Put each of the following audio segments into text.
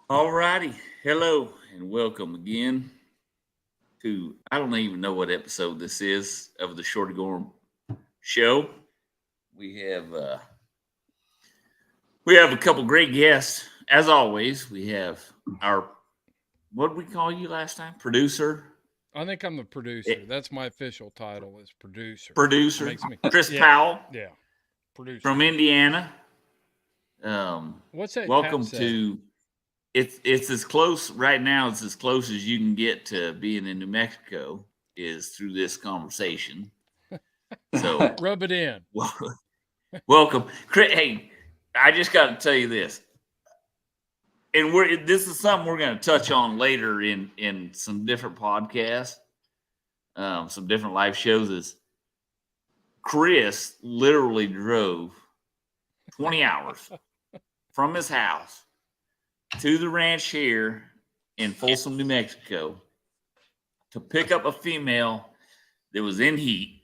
All righty. Hello and welcome again to I don't even know what episode this is of the Shorty Gorham show. We have uh we have a couple great guests. As always, we have our what did we call you last time? I think I'm the Eh, producer. That's my official title is producer. Producer Makes me Chris yeah, Powell yeah, producer. from Indiana. What's that hat Welcome say? to it's as close right now. It's as close as you can get to being in New Mexico is through this conversation. So Rub it in. Well, welcome, hey, I just got to tell you this, and this is something we're going to touch on later in some different podcasts, some different live shows. Is Chris literally drove 20 hours from his house to the ranch here in Folsom, New Mexico, to pick up a female that was in heat,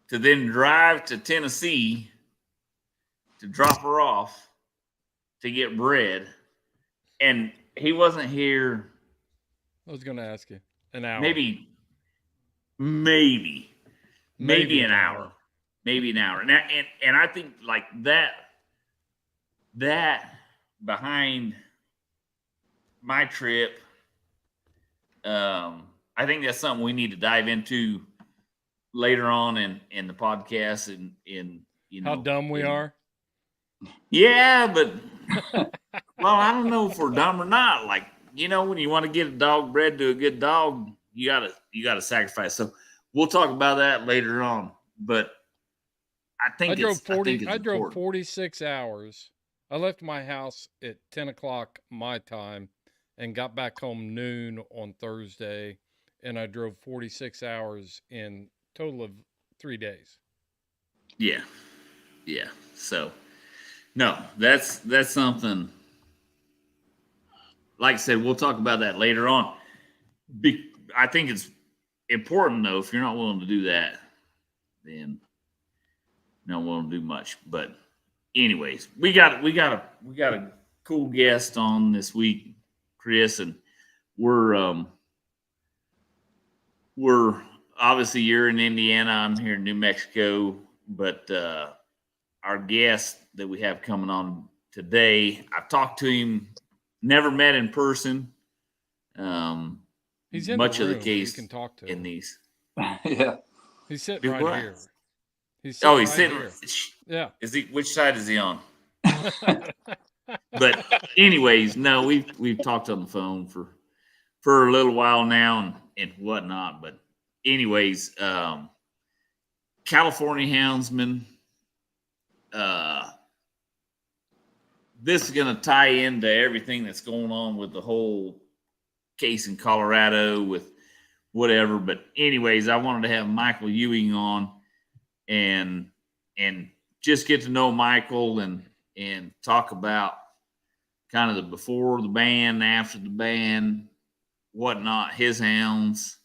to then drive to Tennessee to drop her off to get bread. And he wasn't here I was going to ask you. An hour. maybe maybe Maybe maybe an an hour, hour. and I think like that behind my trip, I think that's something we need to dive into later on in the podcast, and in How dumb we in are. yeah, but well, I don't know if we're dumb or not. Like, when you want to get a dog bred to a good dog, you gotta sacrifice. So we'll talk about that later on. But I think it's I drove important. 46 hours. I left my house at 10 o'clock my time and got back home noon on Thursday. And I drove 46 hours in total of 3 days. Yeah, yeah. So no, that's something. Like I said, we'll talk about that later on. I think it's important though. If you're not willing to do that, then not willing to do much. But anyways, we got a cool guest on this week, Chris, and we're um we're obviously you're in Indiana, I'm here in New Mexico, but our guest that we have coming on today, I've talked to him, never met in person. Um, He's in the Much of the room. You case can talk to in him. these. Yeah. He's sitting Do right what? here. He's Oh, sitting he's right sitting. here. Yeah. Is he? Which side is he on? But anyways, no, we've talked on the phone for a little while now and whatnot. But anyways, California Houndsman. Uh, this is going to tie into everything that's going on with the whole case in Colorado with whatever. But anyways, I wanted to have Michael Ewing on and and just get to know Michael and talk about kind of the before the ban, after the ban, whatnot, his hounds.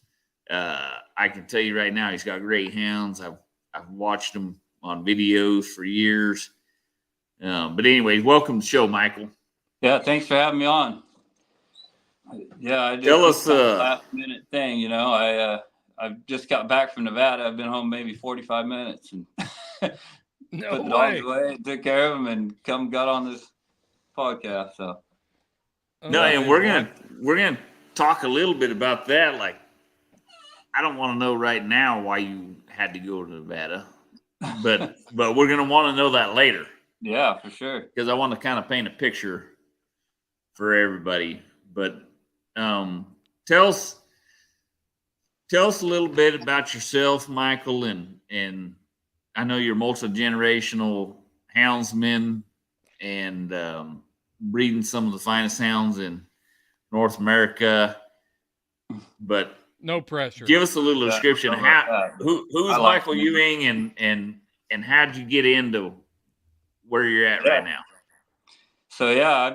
I can tell you right now, he's got great hounds. I've watched them on videos for years. But anyways, welcome to the show, Michael. Yeah. Thanks for having me on. Yeah, Tell this us. kind of last minute thing. I've just got back from Nevada. I've been home maybe 45 minutes and No put the dogs way. away, took care of them, and got on this podcast. So No, yeah, and Okay. Well, we're gonna talk a little bit about that. Like, I don't want to know right now why you had to go to Nevada, but we're gonna want to know that later yeah, for sure. because I want to kind of paint a picture for everybody. But um, tell us tell us a little bit about yourself, Michael, and I know you're multi generational houndsman and breeding some of the finest hounds in North America. But no pressure. give us a little Yeah, description I of don't know how about that, but who I is like Michael them. Ewing and how did you get into where you're at Yeah. right now? So yeah,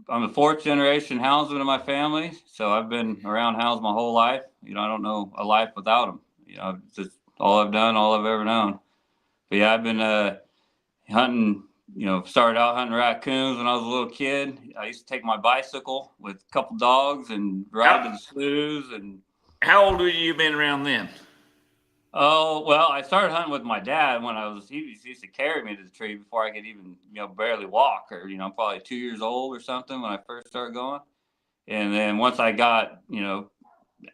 I'm a fourth generation houndsman in my family. So I've been around hounds my whole life. I don't know a life without them. It's just all I've done, all I've ever known. But yeah, I've been hunting started out hunting raccoons when I was a little kid. I used to take my bicycle with a couple dogs and ride to the sloughs. And how old were you been around then? Oh, well, I started hunting with my dad when he used to carry me to the tree before I could even, barely walk, or, probably 2 years old or something when I first started going. And then once I got,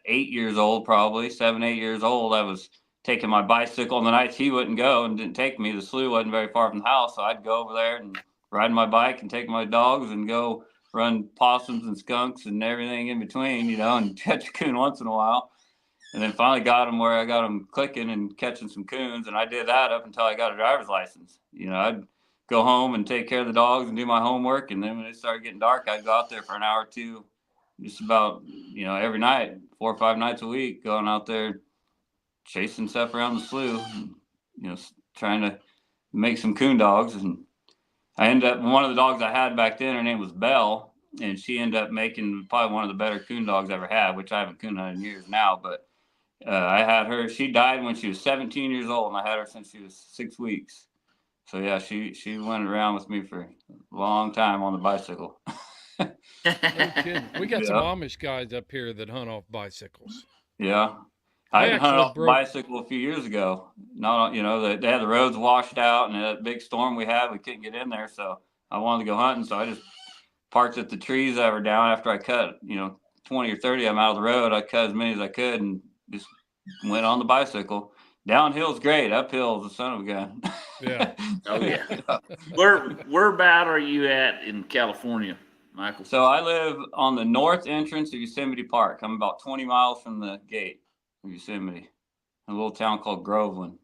8 years old, probably 7, 8 years old, I was taking my bicycle, and the nights he wouldn't go and didn't take me, the slough wasn't very far from the house. So I'd go over there and ride my bike and take my dogs and go run possums and skunks and everything in between, and catch a coon once in a while. And then finally got them where I got them clicking and catching some coons. And I did that up until I got a driver's license. I'd go home and take care of the dogs and do my homework. And then when it started getting dark, I'd go out there for an hour or two, just about, every night, 4 or 5 nights a week, going out there chasing stuff around the slough, and, trying to make some coon dogs. And I ended up, one of the dogs I had back then, her name was Belle. And she ended up making probably one of the better coon dogs I ever had, which I haven't coon hunted in years now. But I had her. She died when she was 17 years old, and I had her since she was 6 weeks. So yeah, she went around with me for a long time on the bicycle. No kidding. We got some Amish guys up here that hunt off bicycles. Yeah, I hunted off a bicycle a few years ago. Not, they had the roads washed out, and that big storm we had, we couldn't get in there. So I wanted to go hunting, so I just parked at the trees that were down. After I cut, 20 or 30 of them out of the road, I cut as many as I could and just went on the bicycle. Downhill's great. Uphill is the son of a gun. Yeah. Oh yeah. Where about are you at in California, Michael? So I live on the north entrance of Yosemite Park. I'm about 20 miles from the gate of Yosemite, a little town called Groveland.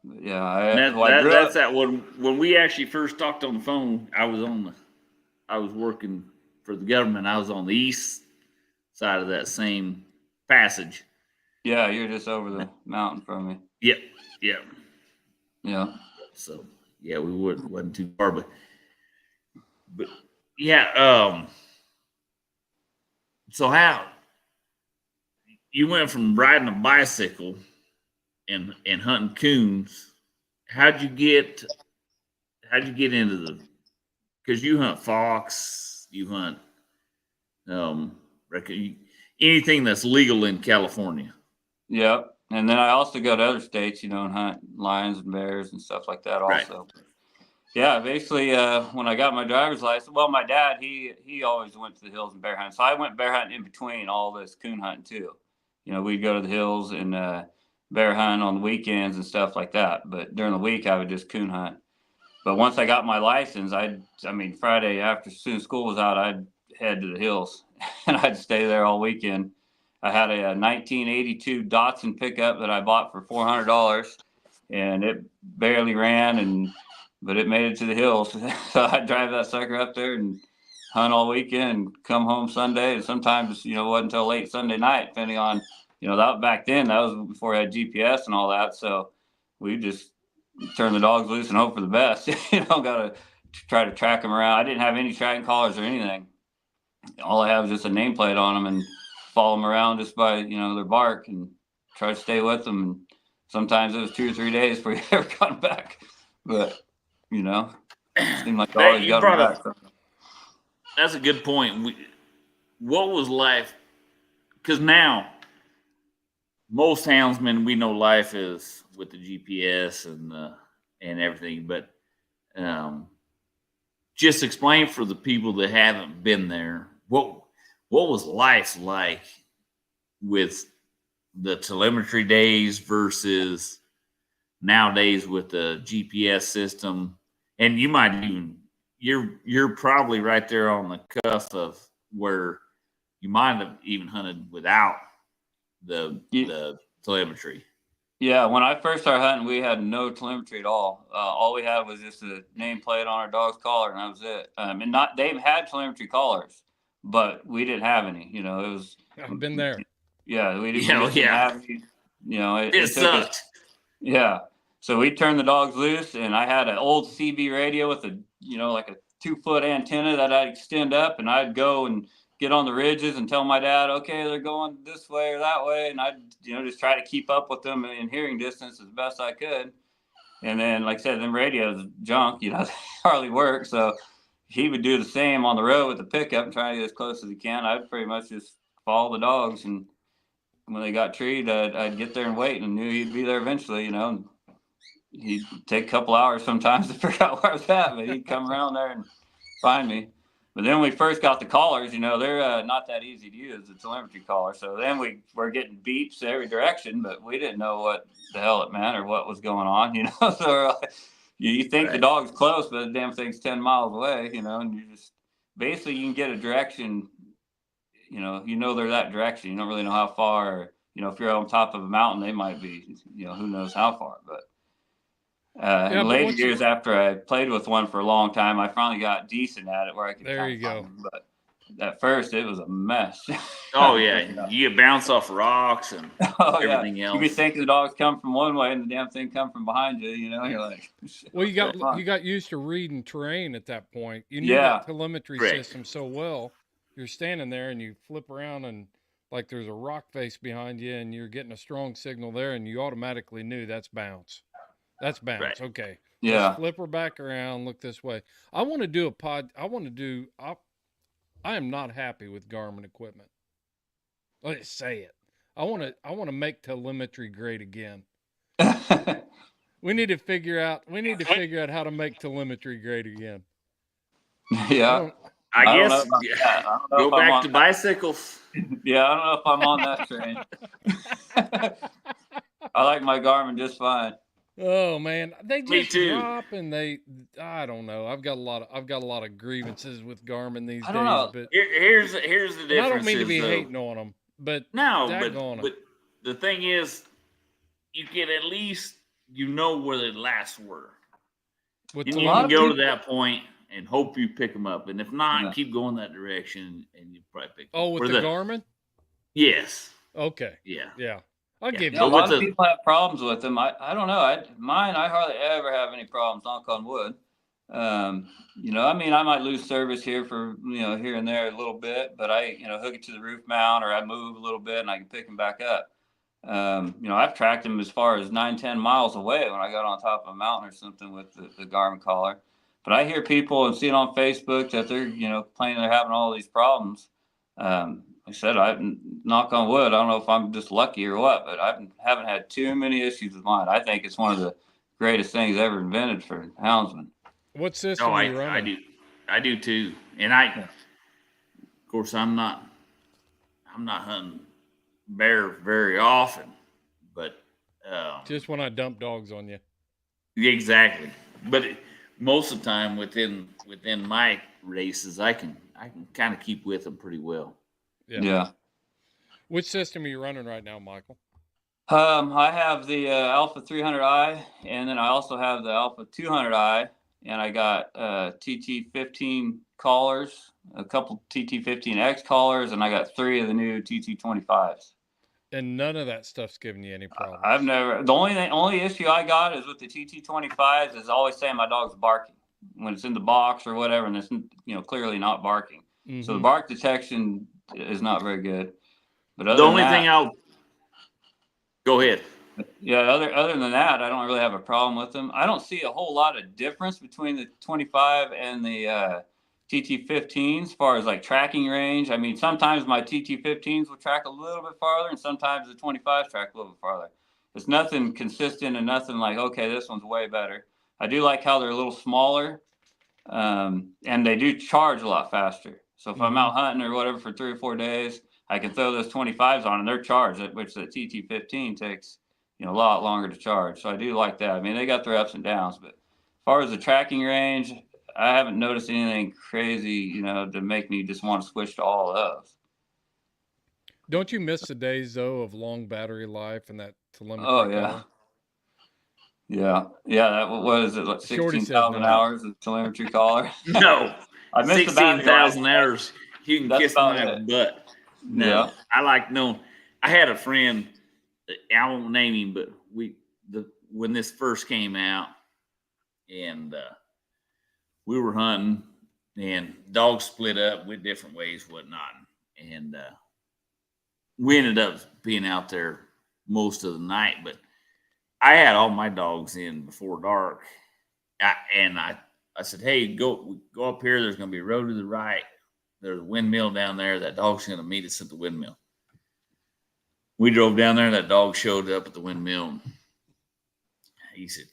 But yeah, that's that one. When we actually first talked on the phone, I was working for the government. I was on the east side of that same passage. Yeah, you're just over the mountain from me. Yep. Yeah. So yeah, we wasn't too far, but yeah. So how you went from riding a bicycle and hunting coons? How'd you get into because you hunt fox, you hunt anything that's legal in California. Yep. And then I also go to other states, and hunt lions and bears and stuff like that also. Right. Yeah, basically, when I got my driver's license, well, my dad, he always went to the hills and bear hunting. So I went bear hunting in between all this coon hunting too. We'd go to the hills and bear hunt on the weekends and stuff like that. But during the week, I would just coon hunt. But once I got my license, Friday after, as soon as school was out, I'd head to the hills and I'd stay there all weekend. I had a 1982 Datsun pickup that I bought for $400, and it barely ran, but it made it to the hills. So I'd drive that sucker up there and hunt all weekend and come home Sunday. And sometimes, it wasn't until late Sunday night, depending on, that back then, that was before I had GPS and all that. So we just turn the dogs loose and hope for the best. Got to try to track them around. I didn't have any tracking collars or anything. All I have is just a nameplate on them and follow them around just by, their bark and try to stay with them. And sometimes it was 2 or 3 days before you ever got them back. But, it seemed like I always got them back. That's a good point. What was life? Because now, most houndsmen, we know life is with the GPS and everything. But just explain for the people that haven't been there, what was life like with the telemetry days versus nowadays with the GPS system? And you might even, you're probably right there on the cusp of where you might have even hunted without the telemetry. Yeah, when I first started hunting, we had no telemetry at all. All we had was just a nameplate on our dog's collar, and that was it. And they had telemetry collars, but we didn't have any. It was. I've been there. Yeah, we didn't have any. It sucked. Yeah, so we turned the dogs loose, and I had an old CB radio with a like a 2-foot antenna that I'd extend up, and I'd go and get on the ridges and tell my dad, okay, they're going this way or that way. And I'd, just try to keep up with them in hearing distance as best I could. And then, like I said, them radios junk, they hardly work. So he would do the same on the road with the pickup and try to get as close as he can. I'd pretty much just follow the dogs, and when they got treed, I'd get there and wait, and knew he'd be there eventually. And he'd take a couple hours sometimes to figure out where I was at, but he'd come around there and find me. But then when we first got the collars, they're not that easy to use, the telemetry collar. So then we were getting beeps every direction, but we didn't know what the hell it meant or what was going on, So you think the dog's close, but the damn thing's 10 miles away, and you just basically you can get a direction, they're that direction. You don't really know how far, if you're on top of a mountain, they might be, who knows how far, but. In later years, after I played with one for a long time, I finally got decent at it where I could. There you go. Them. But at first, it was a mess. Oh yeah, you bounce off rocks and everything else. You be thinking the dogs come from one way and the damn thing come from behind you. You're like, well, you got used to reading terrain at that point. You knew that telemetry system so well. You're standing there and you flip around and like there's a rock face behind you and you're getting a strong signal there and you automatically knew that's bounce. That's bounce. Right. Okay. Yeah. Let's flip her back around. Look this way. I want to do a pod. I am not happy with Garmin equipment. Let's say it. I want to make telemetry great again. We need to figure out how to make telemetry great again. Yeah. I guess go back to bicycles. Yeah, I don't know if I'm on that train. I like my Garmin just fine. Oh man, they just drop and I don't know. I've got a lot of grievances with Garmin these days. But here's the difference. I don't mean to be hating on them, but but the thing is, you can at least where the last were. You can go to that point and hope you pick them up, and if not, keep going that direction, and you probably pick. Oh, with the Garmin? Yes. Okay. Yeah. I'll give you. A lot of people have problems with them. I don't know. I hardly ever have any problems. Knock on wood. I might lose service here for here and there a little bit, but I hook it to the roof mount or I move a little bit and I can pick them back up. I've tracked them as far as 9-10 miles away when I got on top of a mountain or something with the Garmin collar. But I hear people and see it on Facebook that they're complaining they're having all these problems. I said, I knock on wood. I don't know if I'm just lucky or what, but I haven't had too many issues with mine. I think it's one of the greatest things ever invented for houndsmen. What system are you running? I do too. And of course, I'm not hunting bear very often, but just when I dump dogs on you. Exactly. But most of the time within my races, I can kind of keep with them pretty well. Yeah. Which system are you running right now, Michael? I have the Alpha 300i, and then I also have the Alpha 200i, and I got TT15 collars, a couple TT15X collars, and I got 3 of the new TT25s. And none of that stuff's giving you any problems. I've never. The only issue I got is with the TT25s is always saying my dog's barking when it's in the box or whatever, and it's clearly not barking. Mm-hmm. So the bark detection is not very good. But the only thing go ahead. Yeah, other than that, I don't really have a problem with them. I don't see a whole lot of difference between the 25 and the TT15s as far as like tracking range. I mean, sometimes my TT15s will track a little bit farther, and sometimes the 25s track a little bit farther. It's nothing consistent and nothing like, okay, this one's way better. I do like how they're a little smaller, and they do charge a lot faster. So if I'm out hunting or whatever for 3 or 4 days, I can throw those 25s on and they're charged, which the TT15 takes, a lot longer to charge. So I do like that. I mean, they got their ups and downs, but as far as the tracking range, I haven't noticed anything crazy, to make me just want to switch to all of those. Don't you miss the days though of long battery life and that telemetry? Oh yeah. Color? Yeah. That was it, like 16,000 hours of telemetry collar. No. I missed 16,000 hours. You can kiss my butt. No, yeah. I like knowing. I had a friend. I won't name him, but when this first came out, and we were hunting, and dogs split up with different ways, whatnot, and we ended up being out there most of the night. But I had all my dogs in before dark, I said, "Hey, go up here. There's going to be a road to the right. There's a windmill down there. That dog's going to meet us at the windmill." We drove down there, and that dog showed up at the windmill. He said,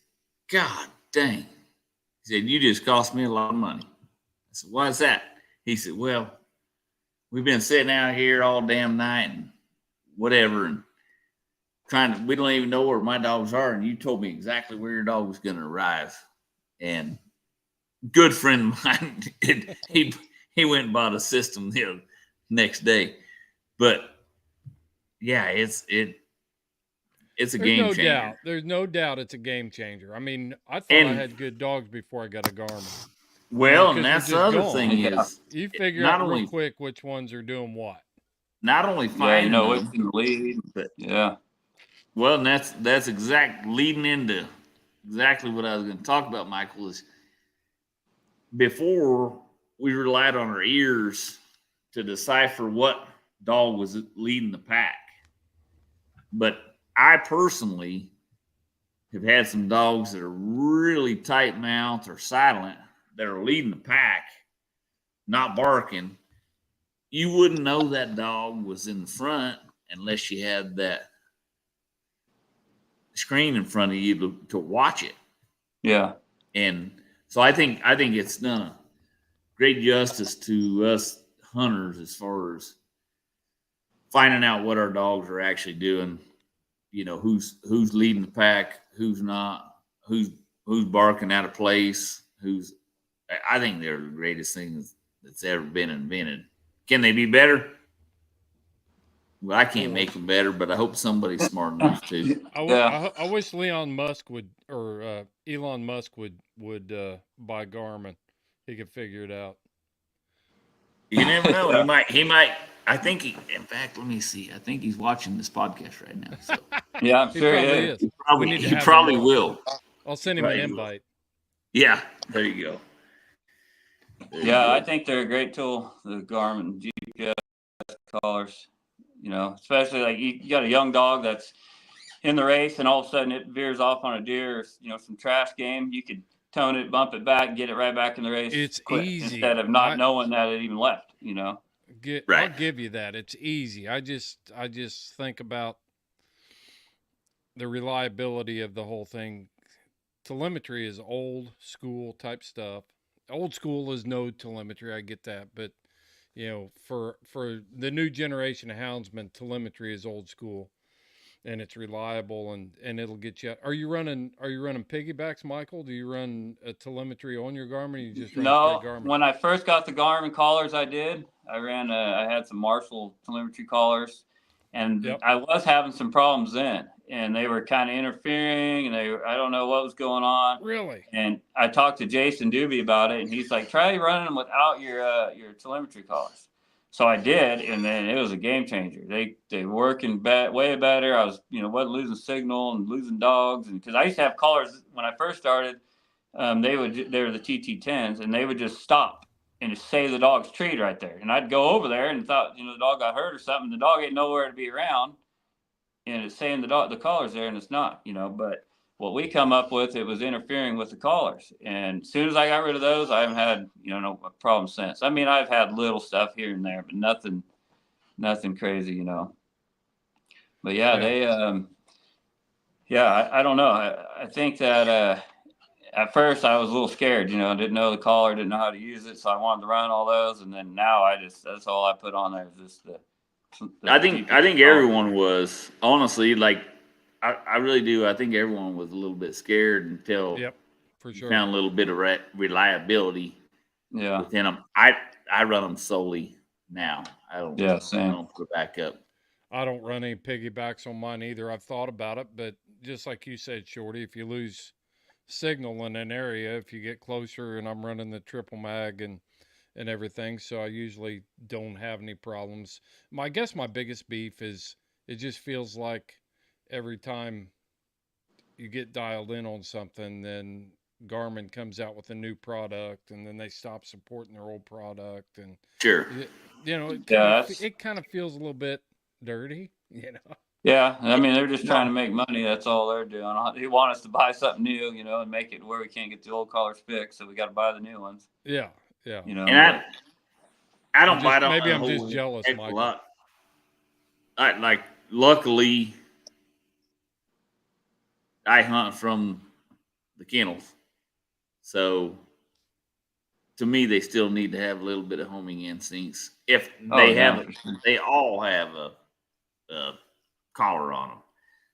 "God dang!" He said, "You just cost me a lot of money." I said, "Why is that?" He said, "Well, we've been sitting out here all damn night and whatever, and we don't even know where my dogs are, and you told me exactly where your dog was going to arrive." And good friend of mine, he went and bought a system the next day. But yeah, it's a There's game no changer. doubt. There's no doubt it's a game changer. I mean, I thought I had good dogs before I got a Garmin. Well, and 'cause they're that's the just other gone. thing is You figure not out real only quick which ones are doing what. not only Yeah, you finding know them, what's in the lead. but Yeah. well, and that's leading into exactly what I was going to talk about, Michael. Is before we relied on our ears to decipher what dog was leading the pack. But I personally have had some dogs that are really tight mouthed or silent that are leading the pack, not barking. You wouldn't know that dog was in the front unless you had that screen in front of you to watch it. Yeah. And so I think it's done a great justice to us hunters as far as finding out what our dogs are actually doing. You know, who's leading the pack, who's not, who's barking out of place, I think they're the greatest things that's ever been invented. Can they be better? Well, I can't make them better, but I hope somebody's smart enough to. I wish Elon Musk would buy Garmin. He could figure it out. You never know. He might. I think in fact, let me see. I think he's watching this podcast right now. So Yeah, I'm He sure probably is. is. he probably will. I'll send him an invite. Yeah, there you go. Yeah, I think they're a great tool, the Garmin GPS collars. You know, especially like you got a young dog that's in the race and all of a sudden it veers off on a deer or, you know, some trash game. You could tone it, bump it back, get it right back in the race. It's quick, easy. Instead of not knowing that it even left, you know. I'll give you that. It's easy. I just think about the reliability of the whole thing. Telemetry is old school type stuff. Old school is no telemetry. I get that, but you know, for the new generation of houndsmen, telemetry is old school, and it's reliable and it'll get you. Are you running piggybacks, Michael? Do you run a telemetry on your Garmin? Or you just run straight Garmin? When I first got the Garmin collars, I did. I had some Marshall telemetry collars, and I was having some problems then, and they were kind of interfering, and I don't know what was going on. Really? And I talked to Jason Doobie about it, and he's like, try running them without your telemetry collars. So I did, and then it was a game changer. They working way better. I was, you know, wasn't losing signal and losing dogs, and because I used to have collars when I first started. They were the TT10s, and they would just stop and just say the dog's treed right there. And I'd go over there and thought, you know, the dog got hurt or something. The dog ain't nowhere to be around, and it's saying the collar's there, and it's not, you know. But what we come up with, it was interfering with the collars. And as soon as I got rid of those, I haven't had, you know, no problem since. I mean, I've had little stuff here and there, but nothing crazy, you know. But yeah, they, I don't know. I think that at first I was a little scared, you know, didn't know the collar, didn't know how to use it. So I wanted to run all those. And then now that's all I put on there is just the I think everyone was, honestly, like, I really do. I think everyone was a little bit scared until for sure, found a little bit of reliability within them. I run them solely now. I don't put back up. I don't run any piggybacks on mine either. I've thought about it, but just like you said, Shorty, if you lose signal in an area, if you get closer, and I'm running the triple mag and everything, so I usually don't have any problems. I guess my biggest beef is it just feels like every time you get dialed in on something, then Garmin comes out with a new product, and then they stop supporting their old product, and sure, you know, it kind of feels a little bit dirty, you know. Yeah, I mean, they're just trying to make money. That's all they're doing. They want us to buy something new, and make it where we can't get the old collars fixed, so we got to buy the new ones. Yeah, yeah. And I don't bite on Maybe that I'm whole just jealous, heck of a Michael. lot. Luckily, I hunt from the kennels, so to me, they still need to have a little bit of homing instincts. If Oh they yeah, have, for sure. they all have a collar on them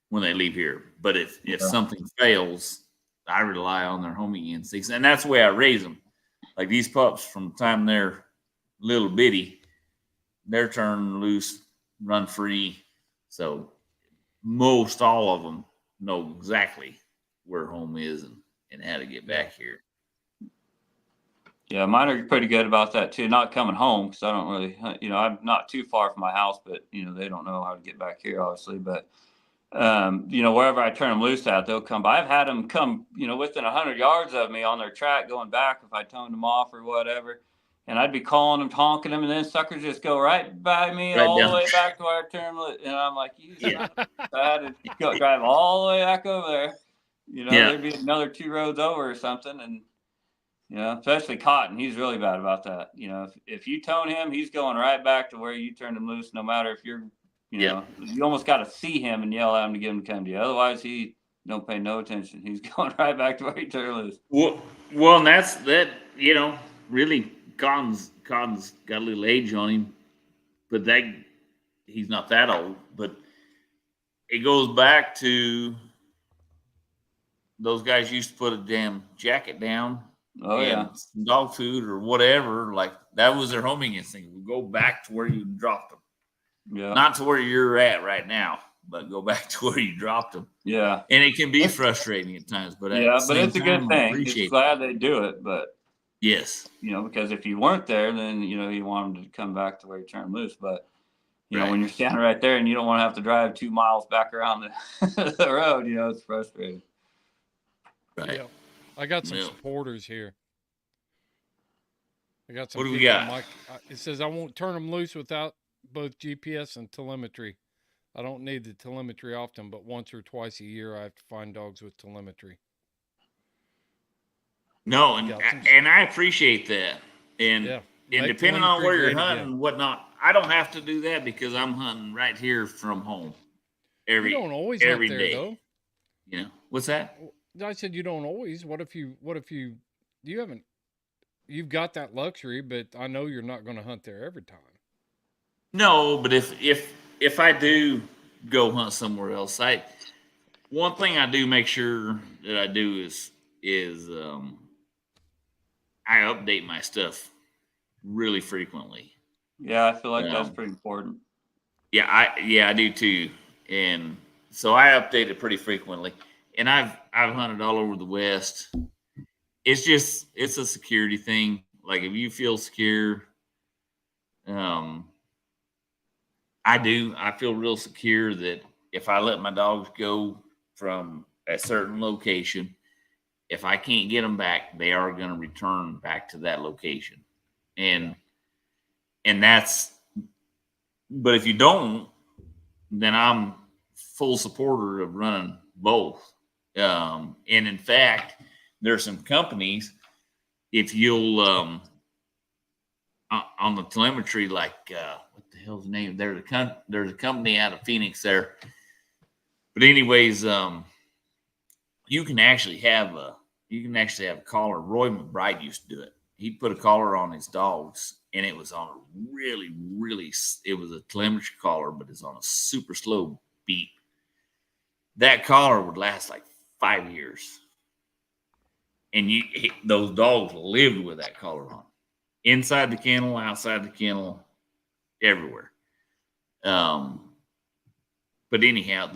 when they leave here. But if Yeah. something fails, I rely on their homing instincts, and that's the way I raise them. Like these pups, from the time they're little bitty, they're turned loose, run free. So most all of them know exactly where home is and how to get back here. Yeah, mine are pretty good about that too. Not coming home because I don't really, I'm not too far from my house, but they don't know how to get back here, obviously. But wherever I turn them loose at, they'll come by. I've had them come, within 100 yards of me on their track going back if I toned them off or whatever. And I'd be calling them, honking them, and then suckers just go right by me Right all down. the way back to where I turn them loose. And I'm like, you son of a-" I had to go drive all the way back over there. There'd be another 2 roads over or something. And, especially Cotton, he's really bad about that. If you tone him, he's going right back to where you turned him loose, no matter if you're you almost got to see him and yell at him to get him to come to you. Otherwise, he don't pay no attention. He's going right back to where he turned loose. Well, and that's that. Really, Cotton's got a little age on him, but he's not that old. But it goes back to those guys used to put a damn jacket down. Oh yeah, some dog food or whatever. Like that was their homing instinct. We go back to where you dropped them. Yeah. Not to where you're at right now, but go back to where you dropped them. Yeah. And it can be frustrating at times, but but it's a good thing. It's glad they do it, but yes, because if you weren't there, then you want them to come back to where you turn loose. But when you're standing right there and you don't want to have to drive 2 miles back around the road, it's frustrating. Right. Yeah. I got some supporters here. I got some. What do we got? It says I won't turn them loose without both GPS and telemetry. I don't need the telemetry often, but once or twice a year, I have to find dogs with telemetry. No, and I appreciate that. And depending on where you're hunting and whatnot, I don't have to do that because I'm hunting right here from home. You don't always hunt there, though. What's that? I said you don't always. What if you you've got that luxury, but I know you're not going to hunt there every time. No, but if I do go hunt somewhere else, one thing I do make sure that I do is I update my stuff really frequently. Yeah, I feel like that's pretty important. Yeah, I do too. And so I update it pretty frequently. And I've hunted all over the West. It's a security thing. Like if you feel secure, I feel real secure that if I let my dogs go from a certain location, if I can't get them back, they are going to return back to that location. And but if you don't, then I'm full supporter of running both. And in fact, there's some companies, if you'll, on the telemetry, like, what the hell's the name? There's a company out of Phoenix there. But anyways, you can actually have a collar. Roy McBride used to do it. He'd put a collar on his dogs, and it was on a really, really, it was a telemetry collar, but it's on a super slow beat. That collar would last like 5 years. And those dogs lived with that collar on. Inside the kennel, outside the kennel, everywhere. But anyhow,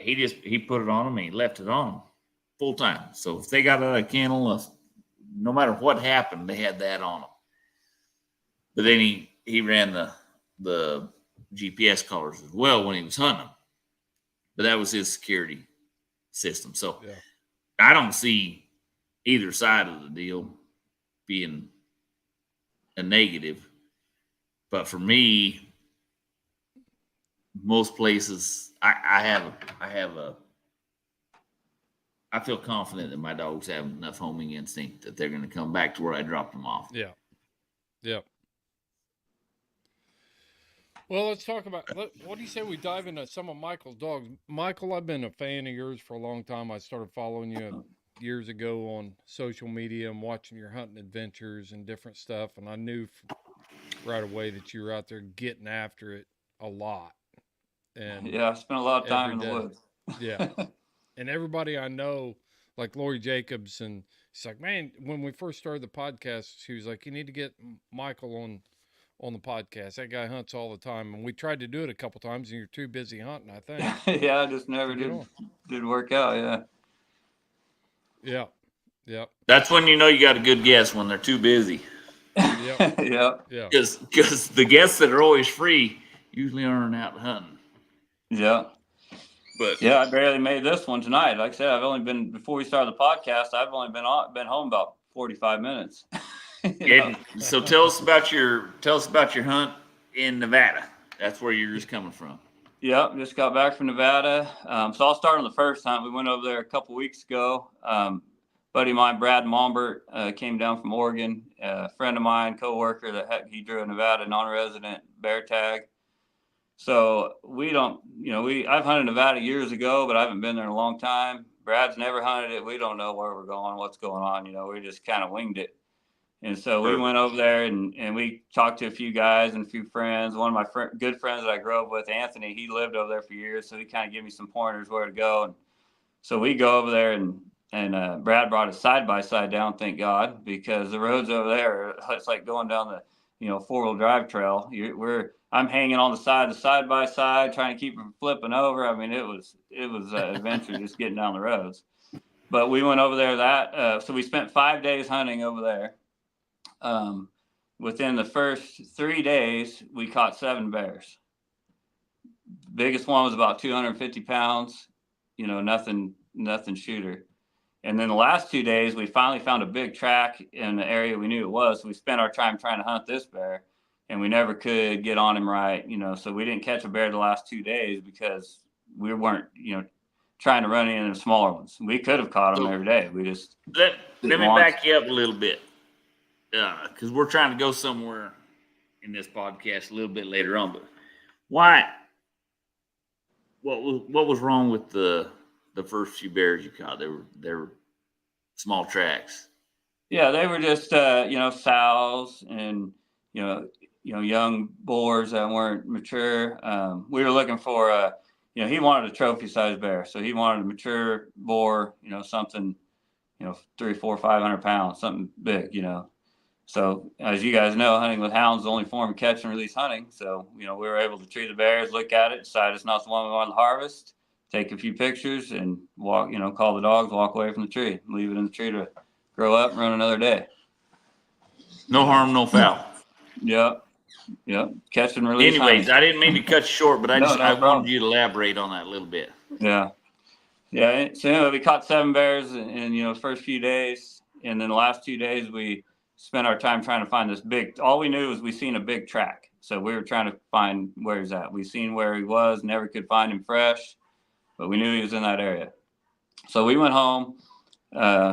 he put it on them and he left it on full time. So if they got out of the kennel, no matter what happened, they had that on them. But then he ran the GPS collars as well when he was hunting them. But that was his security system. So I don't see either side of the deal being a negative. But for me, most places, I feel confident that my dogs have enough homing instinct that they're going to come back to where I dropped them off. Yeah. Yeah. Well, let's talk about what do you say we dive into some of Michael's dogs? Michael, I've been a fan of yours for a long time. I started following you years ago on social media and watching your hunting adventures and different stuff. And I knew right away that you were out there getting after it a lot. And Yeah, I spent a lot of time every in the day. woods. Yeah. And everybody I know, like Lori Jacobs, and she's like, man, when we first started the podcast, she was like, you need to get Michael on the podcast. That guy hunts all the time. And we tried to do it a couple times, and you're too busy hunting, I think. Yeah, I just never did work out. Yeah. Yeah. Yeah. That's when you know you got a good guest, when they're too busy. Yep. Yeah. Yeah. Because the guests that are always free usually aren't out hunting. Yeah. But Yeah, I barely made this one tonight. Like I said, I've only been, before we started the podcast, I've only been home about 45 minutes. and so tell us about your hunt in Nevada. That's where you're just coming from. Yep, just got back from Nevada. So I'll start on the first hunt. We went over there a couple weeks ago. Buddy of mine, Brad Malmbert, came down from Oregon. A friend of mine, coworker, he drew a Nevada non-resident bear tag. So I've hunted Nevada years ago, but I haven't been there in a long time. Brad's never hunted it. We don't know where we're going, what's going on. We just kind of winged it. And so we went over there and we talked to a few guys and a few friends. One of my good friends that I grew up with, Anthony, he lived over there for years. So he kind of gave me some pointers where to go. And so we go over there and Brad brought a side-by-side down, thank God, because the roads over there, it's like going down the, four-wheel drive trail. I'm hanging on the side-by-side, trying to keep from flipping over. I mean, it was an adventure just getting down the roads. But we went over there so we spent 5 days hunting over there. Within the first 3 days, we caught 7 bears. Biggest one was about 250 pounds, nothing shooter. And then the last 2 days, we finally found a big track in the area we knew it was. So we spent our time trying to hunt this bear, and we never could get on him right, so we didn't catch a bear the last 2 days because we weren't, trying to run into the smaller ones. We could have caught them every day. We just let me back you up a little bit, because we're trying to go somewhere in this podcast a little bit later on. But why? What was wrong with the first few bears you caught? They were small tracks. Yeah, they were just sows and young boars that weren't mature. We were looking for he wanted a trophy sized bear, so he wanted a mature boar, something 300, 400, 500 pounds, something big, So as you guys know, hunting with hounds is the only form of catch and release hunting. So we were able to tree the bears, look at it, decide it's not the one we want to harvest, take a few pictures, and walk, call the dogs, walk away from the tree, leave it in the tree to grow up and run another day. No harm, no foul. Yep. Catch and release. Anyways, hunting. I didn't mean to cut you short, but I problem. wanted you to elaborate on that a little bit. Yeah. So anyway, we caught 7 bears in the first few days, and then the last 2 days we spent our time trying to find this big. All we knew was we seen a big track, so we were trying to find where he's at. We seen where he was, never could find him fresh, but we knew he was in that area. So we went home,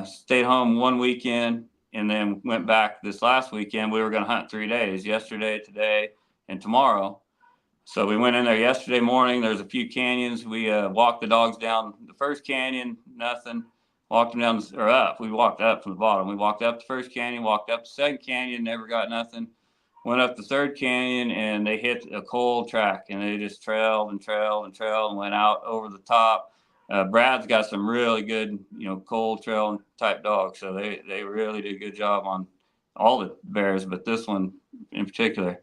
stayed home 1 weekend, and then went back this last weekend. We were going to hunt 3 days: yesterday, today, and tomorrow. So we went in there yesterday morning. There's a few canyons. We walked the dogs down the first canyon, nothing. Walked them down or up. We walked up from the bottom. We walked up the first canyon, walked up the second canyon, never got nothing. Went up the third canyon, and they hit a cold track, and they just trailed and went out over the top. Brad's got some really good, cold trail type dogs. So they really did a good job on all the bears, but this one in particular.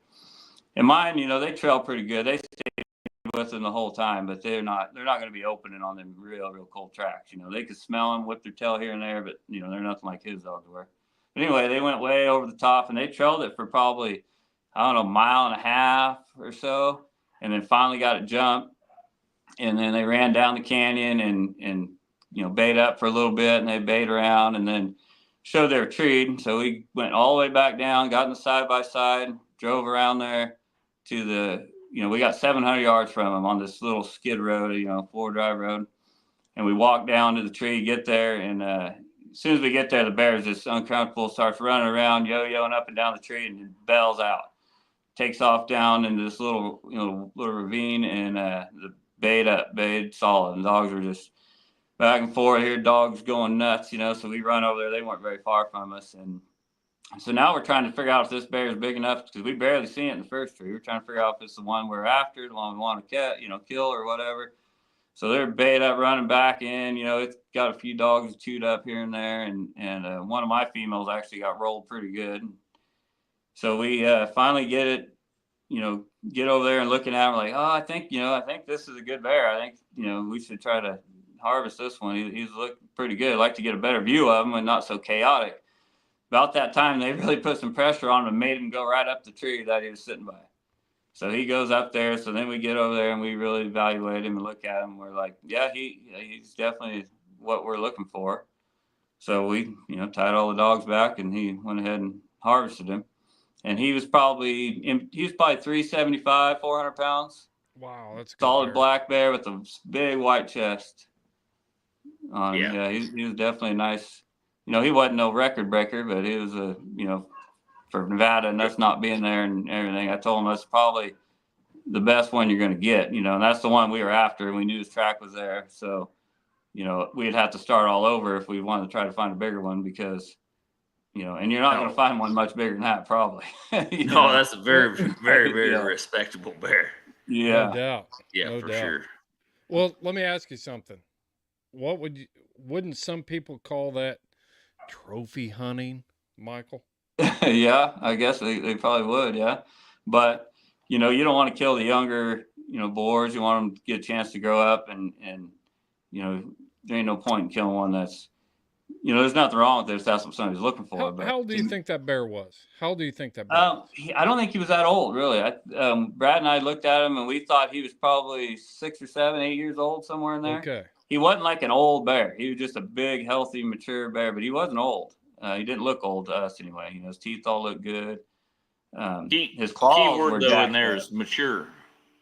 And mine, they trail pretty good. They stayed with them the whole time, but they're not going to be opening on them real cold tracks. They could smell them, whip their tail here and there, but they're nothing like his dogs were. But anyway, they went way over the top, and they trailed it for probably, a mile and a half or so, and then finally got it jumped. And then they ran down the canyon and bait up for a little bit, and they bait around and then showed they were treed. So we went all the way back down, got in the side by side, drove around there to the we got 700 yards from him on this little skid road, 4-drive road. And we walk down to the tree, get there, and as soon as we get there, the bear is just uncomfortable, starts running around, yo-yoing up and down the tree, and bells out. Takes off down into this little ravine, and the bayed solid. And dogs were just back and forth here, dogs going nuts, so we run over there. They weren't very far from us. And so now we're trying to figure out if this bear is big enough, because we barely seen it in the first tree. We're trying to figure out if it's the one we're after, the one we want to kill or whatever. So they're bayed up, running back in. It's got a few dogs chewed up here and there, and one of my females actually got rolled pretty good. So we finally get it, get over there and looking at him like, oh, I think this is a good bear. I think we should try to harvest this one. He's looking pretty good. I'd like to get a better view of him and not so chaotic. About that time, they really put some pressure on him and made him go right up the tree that he was sitting by. So he goes up there. So then we get over there and we really evaluate him and look at him. We're like, yeah, he's definitely what we're looking for. So we, tied all the dogs back, and he went ahead and harvested him. And he was probably 375, 400 pounds. Wow, that's a good solid bear. Black bear with a big white chest. Yeah. He was definitely a nice. He wasn't no record breaker, but he was for Nevada and us not being there and everything. I told him that's probably the best one you're going to get, and that's the one we were after. And we knew his track was there. So, we'd have to start all over if we wanted to try to find a bigger one, because, and you're not going to find one much bigger than that, probably. That's a very, very, very respectable bear. Yeah. No doubt. Yeah, No for doubt. sure. Well, let me ask you something. Wouldn't some people call that trophy hunting, Michael? Yeah, I guess they probably would. Yeah. But, you don't want to kill the younger, boars. You want them to get a chance to grow up, and there ain't no point in killing one that's, there's nothing wrong with this. That's what somebody's looking for. How old do you think that bear was? How old do you think that bear was? I don't think he was that old, really. Brad and I looked at him, and we thought he was probably 6 or 7, 8 years old, somewhere in there. Okay. He wasn't like an old bear. He was just a big, healthy, mature bear, but he wasn't old. He didn't look old to us anyway. His teeth all looked good. His claws were though jacked in there up. is mature.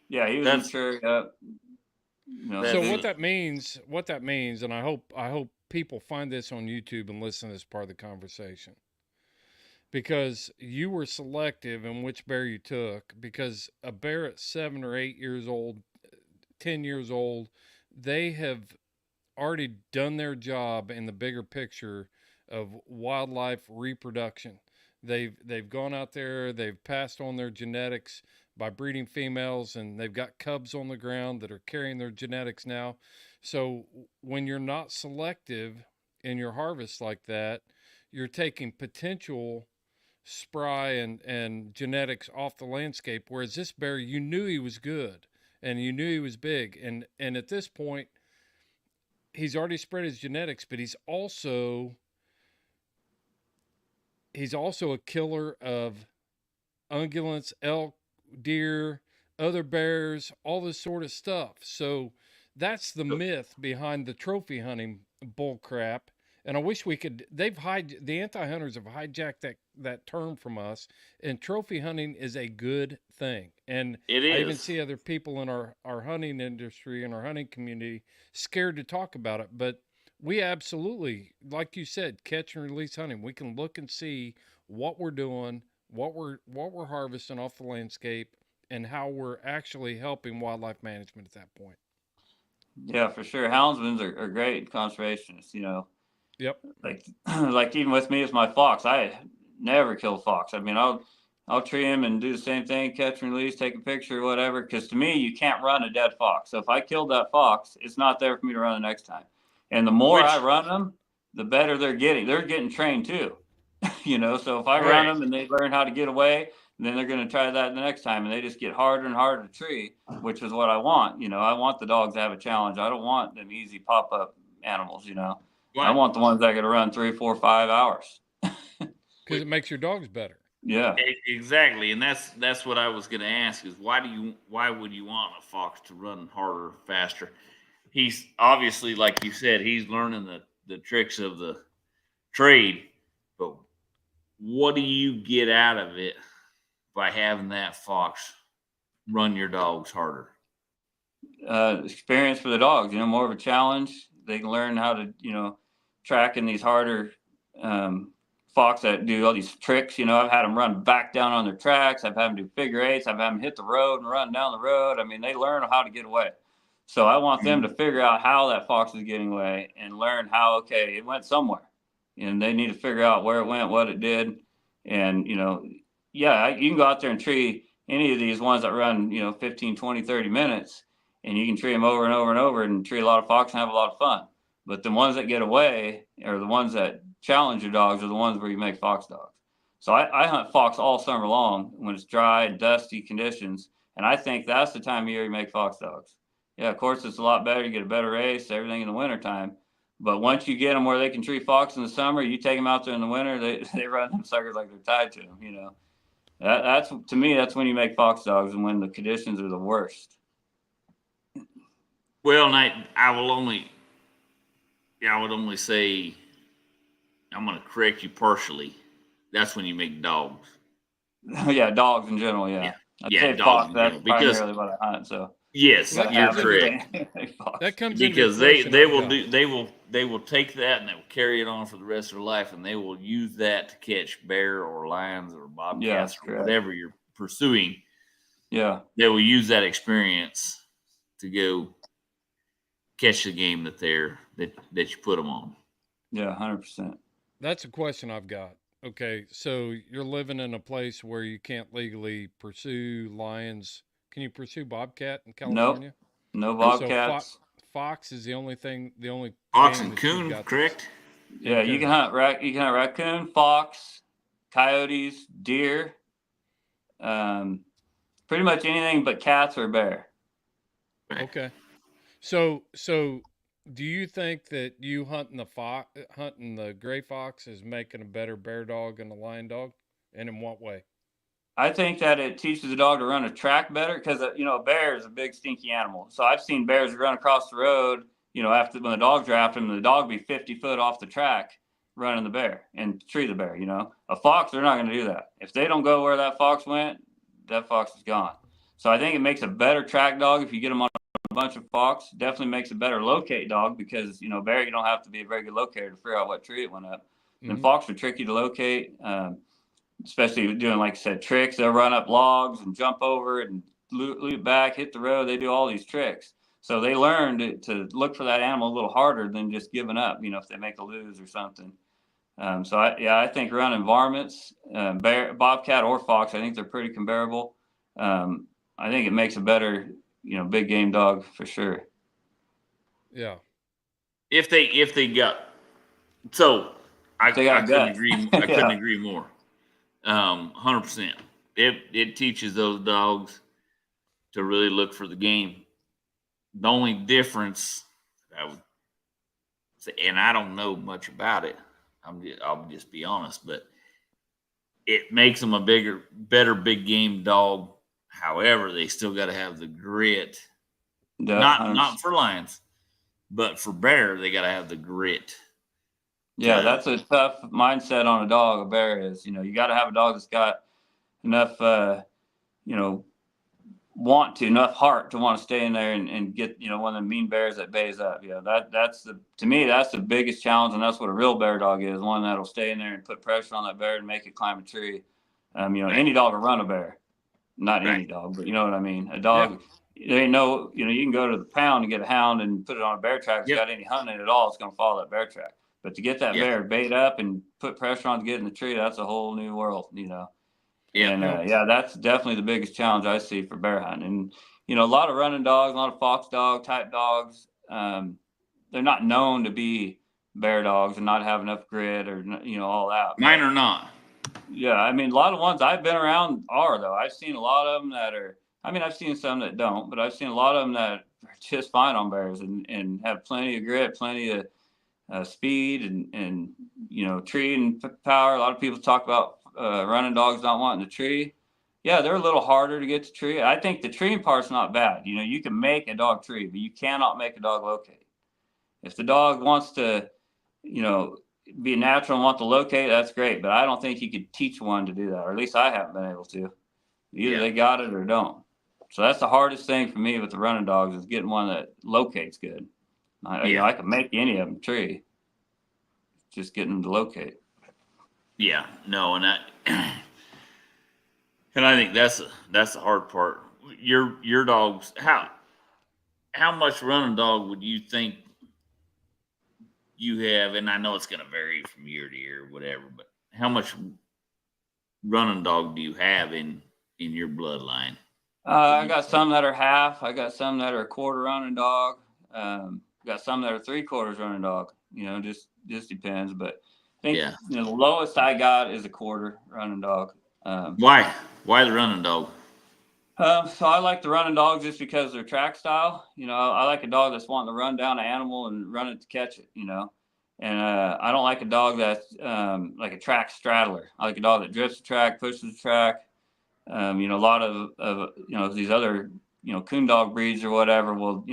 Yeah, he was mature. So what that means, and I hope people find this on YouTube and listen to this part of the conversation, because you were selective in which bear you took, because a bear at 7 or 8 years old, 10 years old, they have already done their job in the bigger picture of wildlife reproduction. They've gone out there, they've passed on their genetics by breeding females, and they've got cubs on the ground that are carrying their genetics now. So when you're not selective in your harvest like that, you're taking potential spry and genetics off the landscape. Whereas this bear, you knew he was good and you knew he was big. And at this point, he's already spread his genetics, but he's also a killer of ungulates, elk, deer, other bears, all this sort of stuff. So that's the myth behind the trophy hunting bull crap. And I wish we could. The anti-hunters have hijacked that term from us. And trophy hunting is a good thing. And It is. I even see other people in our hunting industry and our hunting community scared to talk about it. But we absolutely, like you said, catch and release hunting. We can look and see what we're doing, what we're harvesting off the landscape, and how we're actually helping wildlife management at that point. Yeah, for sure. Houndsmen are great conservationists. Yep. Like even with me as my fox, I never kill a fox. I mean, I'll tree him and do the same thing, catch and release, take a picture, whatever. Because to me, you can't run a dead fox. So if I killed that fox, it's not there for me to run the next time. And the more I run them, the better they're getting. They're getting trained too. So if I run them and they learn how to get away, then they're going to try that the next time, and they just get harder and harder to tree, which is what I want. I want the dogs to have a challenge. I don't want them easy pop-up animals. Right. I want the ones that can run 3, 4, 5 hours. Because it makes your dogs better. Yeah, Exactly. And that's what I was going to ask is why would you want a fox to run harder, faster? He's obviously, like you said, he's learning the tricks of the trade, but what do you get out of it by having that fox run your dogs harder? Experience for the dogs, more of a challenge. They can learn how to, track in these harder fox that do all these tricks. I've had them run back down on their tracks. I've had them do figure eights. I've had them hit the road and run down the road. I mean, they learn how to get away. So I want them to figure out how that fox is getting away and learn how, okay, it went somewhere. And they need to figure out where it went, what it did. And, you can go out there and tree any of these ones that run, 15, 20, 30 minutes. And you can tree them over and over and over and tree a lot of fox and have a lot of fun. But the ones that get away, or the ones that challenge your dogs, are the ones where you make fox dogs. So I hunt fox all summer long when it's dry and dusty conditions. And I think that's the time of year you make fox dogs. Yeah, of course, it's a lot better. You get a better race, everything in the wintertime. But once you get them where they can tree fox in the summer, you take them out there in the winter, they run them suckers like they're tied to them, That's, to me, that's when you make fox dogs, and when the conditions are the worst. Well, Nate, I would only say, I'm going to correct you partially. That's when you make dogs. Yeah, dogs in general. Yeah. I'd say dogs fox. That's primarily what I hunt. So yes, you're correct. That comes because they will take that and they will carry it on for the rest of their life, and they will use that to catch bear or lions or bobcats or whatever you're pursuing. Yeah, they will use that experience to go catch the game that you put them on. Yeah, 100%. That's a question I've got. Okay, so you're living in a place where you can't legally pursue lions. Can you pursue bobcat in California? Nope. No bobcats. So fox is the only fox and coon, correct? Yeah, you can hunt raccoon, fox, coyotes, deer, pretty much anything but cats or bear. Okay. So do you think that you hunting the gray fox is making a better bear dog and a lion dog? And in what way? I think that it teaches the dog to run a track better because, a bear is a big, stinky animal. So I've seen bears run across the road, after when the dog draft them, the dog be 50 foot off the track running the bear and tree the bear, A fox, they're not going to do that. If they don't go where that fox went, that fox is gone. So I think it makes a better track dog if you get them on a bunch of fox. Definitely makes a better locate dog because, bear, you don't have to be a very good locator to figure out what tree it went up. Mm-hmm. And fox are tricky to locate. Especially doing, like I said, tricks. They'll run up logs and jump over it and loop back, hit the road. They do all these tricks. So they learn to look for that animal a little harder than just giving up, if they make a lose or something. So I think running varmints, bear, bobcat or fox, I think they're pretty comparable. I think it makes a better, big game dog for sure. Yeah. If they got, so I couldn't agree more. 100%. It teaches those dogs to really look for the game. The only difference, I would say, and I don't know much about it, I'll just be honest, but it makes them a better big game dog. However, they still got to have the grit. Not for lions, but for bear, they got to have the grit. Yeah, that's a tough mindset on a bear is, you got to have a dog that's got enough, enough heart to want to stay in there and get, one of the mean bears that bays up. To me, that's the biggest challenge. And that's what a real bear dog is, one that'll stay in there and put pressure on that bear and make it climb a tree. Any dog will run a bear, not any dog, but you know what I mean? A dog, they know, you can go to the pound and get a hound and put it on a bear track. If it's got any hunting at all, it's going to follow that bear track. But to get that bear bait up and put pressure on to get in the tree, that's a whole new world, Yeah. And that's definitely the biggest challenge I see for bear hunting. And, a lot of running dogs, a lot of fox dog type dogs, they're not known to be bear dogs and not have enough grit or, all that. Mine are not. Yeah. I mean, a lot of ones I've been around are, though. I've seen a lot of them that are, I've seen some that don't, but I've seen a lot of them that are just fine on bears and have plenty of grit, plenty of speed and tree and power. A lot of people talk about running dogs not wanting to tree. Yeah, they're a little harder to get to tree. I think the treeing part's not bad. You can make a dog tree, but you cannot make a dog locate. If the dog wants to, be natural and want to locate, that's great. But I don't think you could teach one to do that, or at least I haven't been able to. Either they got it or don't. So that's the hardest thing for me with the running dogs is getting one that locates good. I can make any of them tree. Just getting them to locate. Yeah, no, and and I think that's the hard part. Your dogs, how much running dog would you think you have? And I know it's going to vary from year to year, whatever. But how much running dog do you have in your bloodline? I got some that are half. I got some that are a quarter running dog. Got some that are 3/4 running dog. Just depends. But I think the lowest I got is a quarter running dog. Why the running dog? So I like the running dogs just because of their track style. I like a dog that's wanting to run down an animal and run it to catch it. And I don't like a dog that's like a track straddler. I like a dog that drifts the track, pushes the track. A lot of these other coon dog breeds or whatever will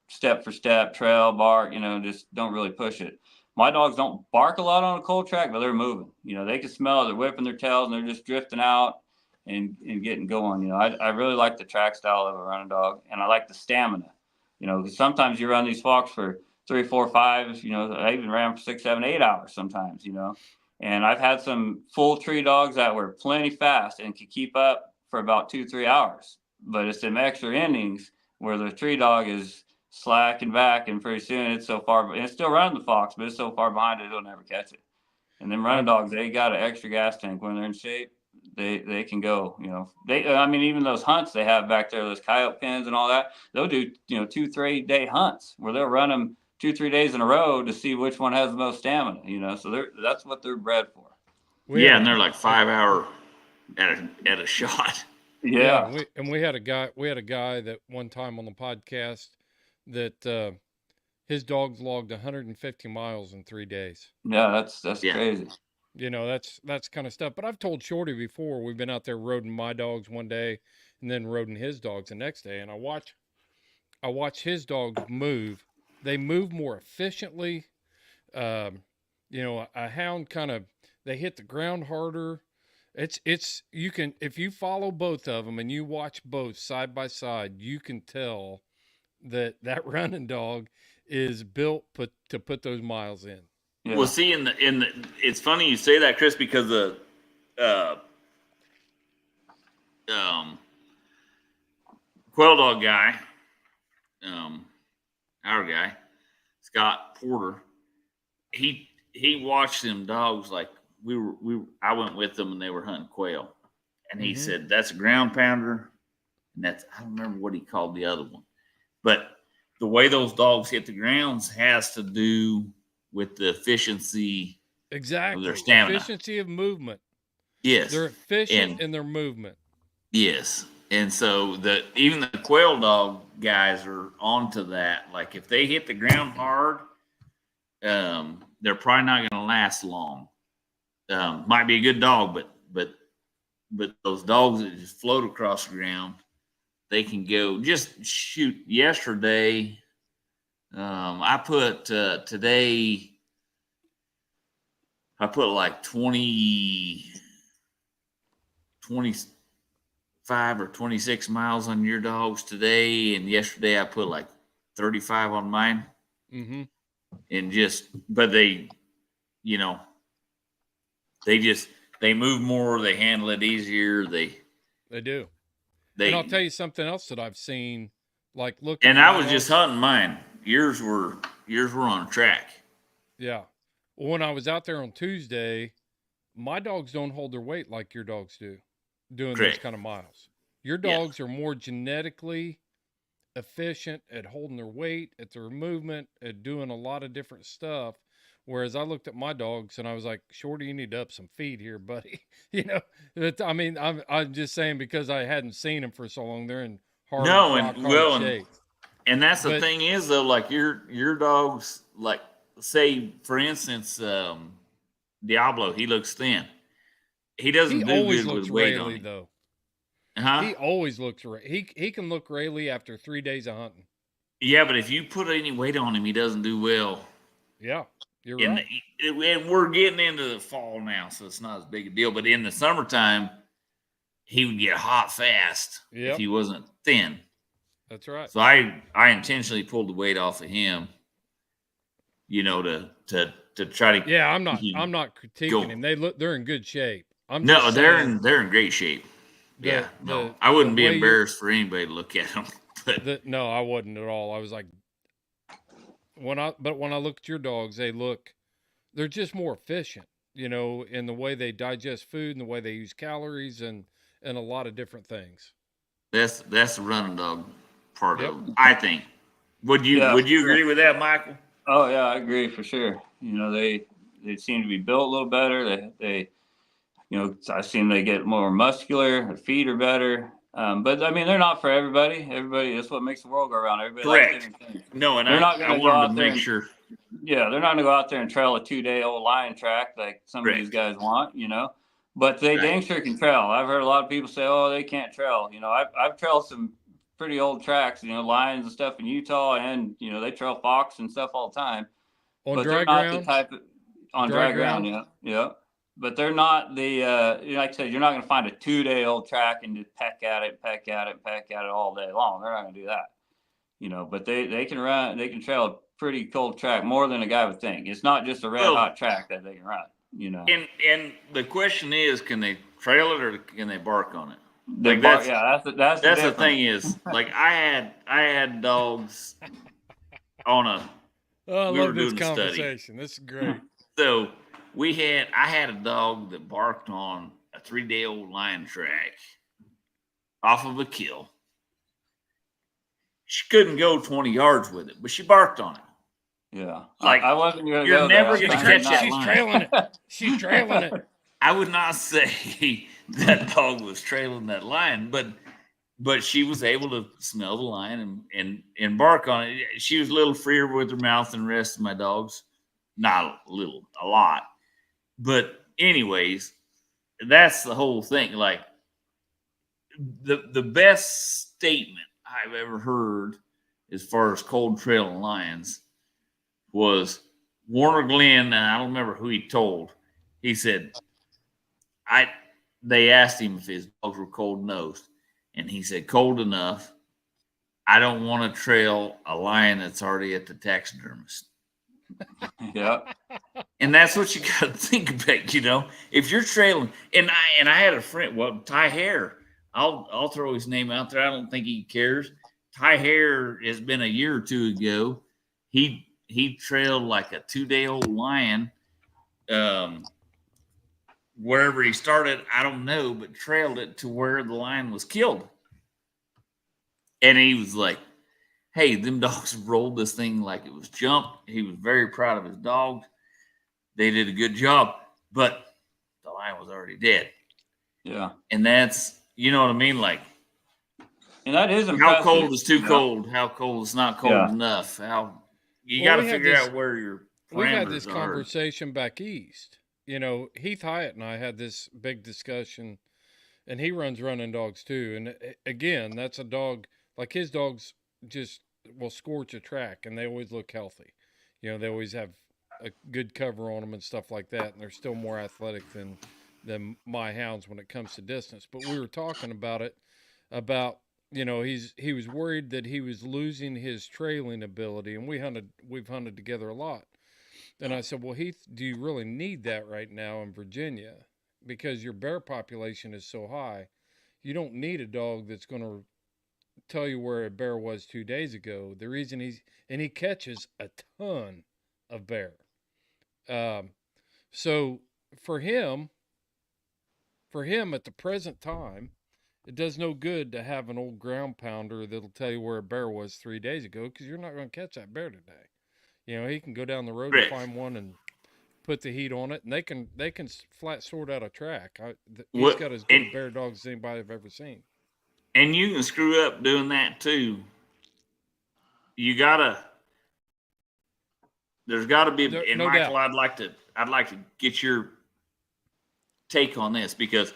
step for step, trail, bark. Just don't really push it. My dogs don't bark a lot on a cold track, but they're moving. They can smell it. They're whipping their tails and they're just drifting out and getting going. I really like the track style of a running dog, and I like the stamina. Because sometimes you run these walks for 3, 4, 5. I even ran for 6, 7, 8 hours sometimes. And I've had some full tree dogs that were plenty fast and could keep up for about 2, 3 hours. But it's some extra innings where the tree dog is slacking back, and pretty soon it's so far, and it's still running the fox, but it's so far behind it, it'll never catch it. And them running dogs, they got an extra gas tank when they're in shape. They can go. Even those hunts they have back there, those coyote pens and all that, they'll do 2, 3 day hunts where they'll run them 2, 3 days in a row to see which one has the most stamina. So that's what they're bred for. And they're like 5 hour at a shot. Yeah. We had a guy that one time on the podcast that his dogs logged 150 miles in 3 days. Yeah, that's crazy. That's kind of stuff. But I've told Shorty before, we've been out there roading my dogs one day and then roading his dogs the next day, and I watch his dogs move. They move more efficiently. A hound they hit the ground harder. You can, if you follow both of them and you watch both side by side, you can tell that running dog is built to put those miles in. Yeah. Well, see, it's funny you say that, Chris, because the quail dog guy, our guy, Scott Porter, he watched them dogs like I went with them and they were hunting quail, and he said that's a ground pounder, and I don't remember what he called the other one, but the way those dogs hit the grounds has to do with the efficiency of their stamina. Efficiency of movement. Yes. They're efficient in their movement. Yes. And so even the quail dog guys are onto that. Like if they hit the ground hard, they're probably not going to last long. Might be a good dog, but those dogs that just float across the ground, they can go. Just shoot. Yesterday, I put today. I put like 25 or 26 miles on your dogs today, and yesterday I put like 35 on mine. Mm-hmm. And but they move more, they handle it easier. They do. And I'll tell you something else that I've seen. Like, look. And I was just hunting mine. Yours were on a track. Yeah. Well, when I was out there on Tuesday, my dogs don't hold their weight like your dogs do, doing those kind of miles. Your dogs are more genetically efficient at holding their weight, at their movement, at doing a lot of different stuff. Whereas I looked at my dogs and I was like, Shorty, you need to up some feed here, buddy. I'm just saying because I hadn't seen them for so long. They're in hard shape. And that's the thing is though, like your dogs, like say for instance, Diablo, he looks thin. He doesn't do good with weight on him. Though. Huh? He always looks he can look Rayleigh after 3 days of hunting. Yeah, but if you put any weight on him, he doesn't do well. Yeah, you're right. And we're getting into the fall now, so it's not as big a deal. But in the summertime, he would get hot fast if he wasn't thin. That's right. So I intentionally pulled the weight off of him, you know, to try to. Yeah, I'm not critiquing him. They're in good shape. They're in great shape. I wouldn't be embarrassed for anybody to look at them. But no, I wouldn't at all. I was like, when I look at your dogs, they're just more efficient, you know, in the way they digest food and the way they use calories and a lot of different things. That's the running dog part of it, I think. Would you agree with that, Michael? Oh yeah, I agree for sure. You know, they seem to be built a little better. They you know, I've seen they get more muscular. Their feet are better. But I mean, they're not for everybody. That's what makes the world go around. Everybody likes different things. No, and I wanted to make sure. Yeah, they're not going to go out there and trail a 2-day-old lion track like some of these guys want, you know. But they dang sure can trail. I've heard a lot of people say, "Oh, they can't trail." You know, I've trailed some pretty old tracks, you know, lions and stuff in Utah, and you know they trail fox and stuff all the time. On dry ground. On dry ground, yeah. But they're not the like I said, you're not going to find a 2-day-old track and just peck at it all day long. They're not going to do that, you know. But they can trail a pretty cold track more than a guy would think. It's not just a red hot track that they can run, you know. And the question is, can they trail it or can they bark on it? That's the thing is, like I had dogs on a. Oh, I love this conversation. This is great. So I had a dog that barked on a 3-day-old lion track off of a kill. She couldn't go 20 yards with it, but she barked on it. Yeah. Like, I wasn't going to you're never going to catch that She's line. trailing it. She's trailing it. I would not say that dog was trailing that lion, but she was able to smell the lion and bark on it. She was a little freer with her mouth than the rest of my dogs. Not a little, a lot. But anyways, that's the whole thing. Like the best statement I've ever heard as far as cold trailing lions was Warner Glenn, and I don't remember who he told. He said, they asked him if his dogs were cold nosed, and he said, cold enough. I don't want to trail a lion that's already at the taxidermist. Yeah. And that's what you got to think about, you know. If you're trailing, and I had a friend, Ty Hare, I'll throw his name out there. I don't think he cares. Ty Hare has been a year or two ago. He trailed like a 2-day-old lion. Wherever he started, I don't know, but trailed it to where the lion was killed. And he was like, hey, them dogs rolled this thing like it was jumped. He was very proud of his dogs. They did a good job, but the lion was already dead. Yeah. And that's, you know what I mean? Like, and that is impressive. How cold is too cold? How cold is not cold enough? You got to figure out where your parameters are. We had this conversation back east. You know, Heath Hyatt and I had this big discussion, and he runs running dogs too. And again, that's a dog, like his dogs just will scorch a track, and they always look healthy. You know, they always have a good cover on them and stuff like that, and they're still more athletic than my hounds when it comes to distance. But we were talking about you know, he was worried that he was losing his trailing ability, and we've hunted together a lot. And I said, well, Heath, do you really need that right now in Virginia? Because your bear population is so high. You don't need a dog that's going to tell you where a bear was 2 days ago. The reason he catches a ton of bear. So for him at the present time, it does no good to have an old ground pounder that'll tell you where a bear was 3 days ago, because you're not going to catch that bear today. You know, he can go down the road and find one and put the heat on it, and they can flat sort out a track. He's got as good a bear dogs as anybody I've ever seen. And you can screw up doing that too. There's got to be, and no Michael, doubt. I'd like to get your take on this, because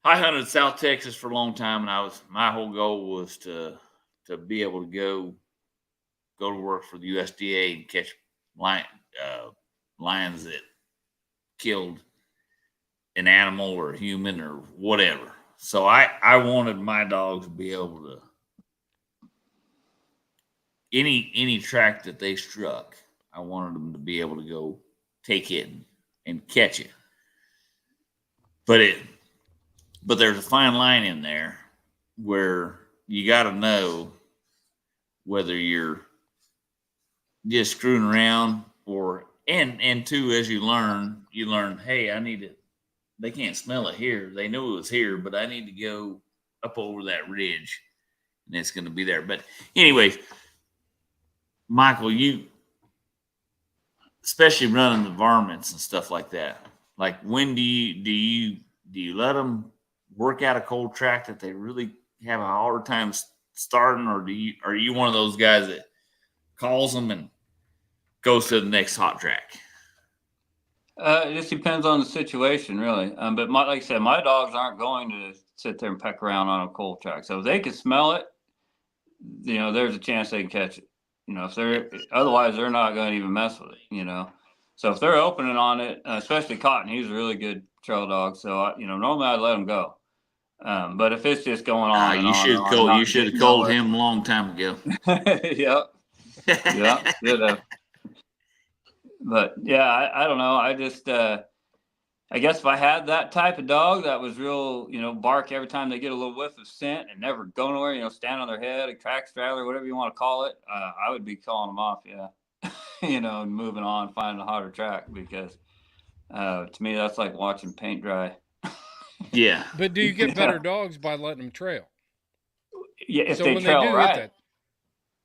I hunted South Texas for a long time, and my whole goal was to be able to go to work for the USDA and catch lions that killed an animal or a human or whatever. So I wanted my dogs to be able to any track that they struck, I wanted them to be able to go take it and catch it. But there's a fine line in there where you got to know whether you're just screwing around or and two, as you learn, hey, I need it. They can't smell it here. They knew it was here, but I need to go up over that ridge, and it's going to be there. But anyways, Michael, you especially running the varmints and stuff like that. Like, when do you let them work out a cold track that they really have a hard time starting, or are you one of those guys that calls them and goes to the next hot track? It just depends on the situation, really. But like I said, my dogs aren't going to sit there and peck around on a cold track. So if they can smell it, there's a chance they can catch it. If they're otherwise, they're not going to even mess with it. So if they're opening on it, especially Cotton, he's a really good trail dog. So normally I let him go. But if it's just going on, you should have called him a long time ago. Yep. Yeah. Should have. But yeah, I don't know. I just, I guess if I had that type of dog that was real, bark every time they get a little whiff of scent and never go nowhere, stand on their head, a track straggler, whatever you want to call it, I would be calling them off. Yeah. And moving on, finding a hotter track, because to me, that's like watching paint dry. Yeah. But do you get better dogs by letting them trail? Yeah. If so they when trail they do right. hit that,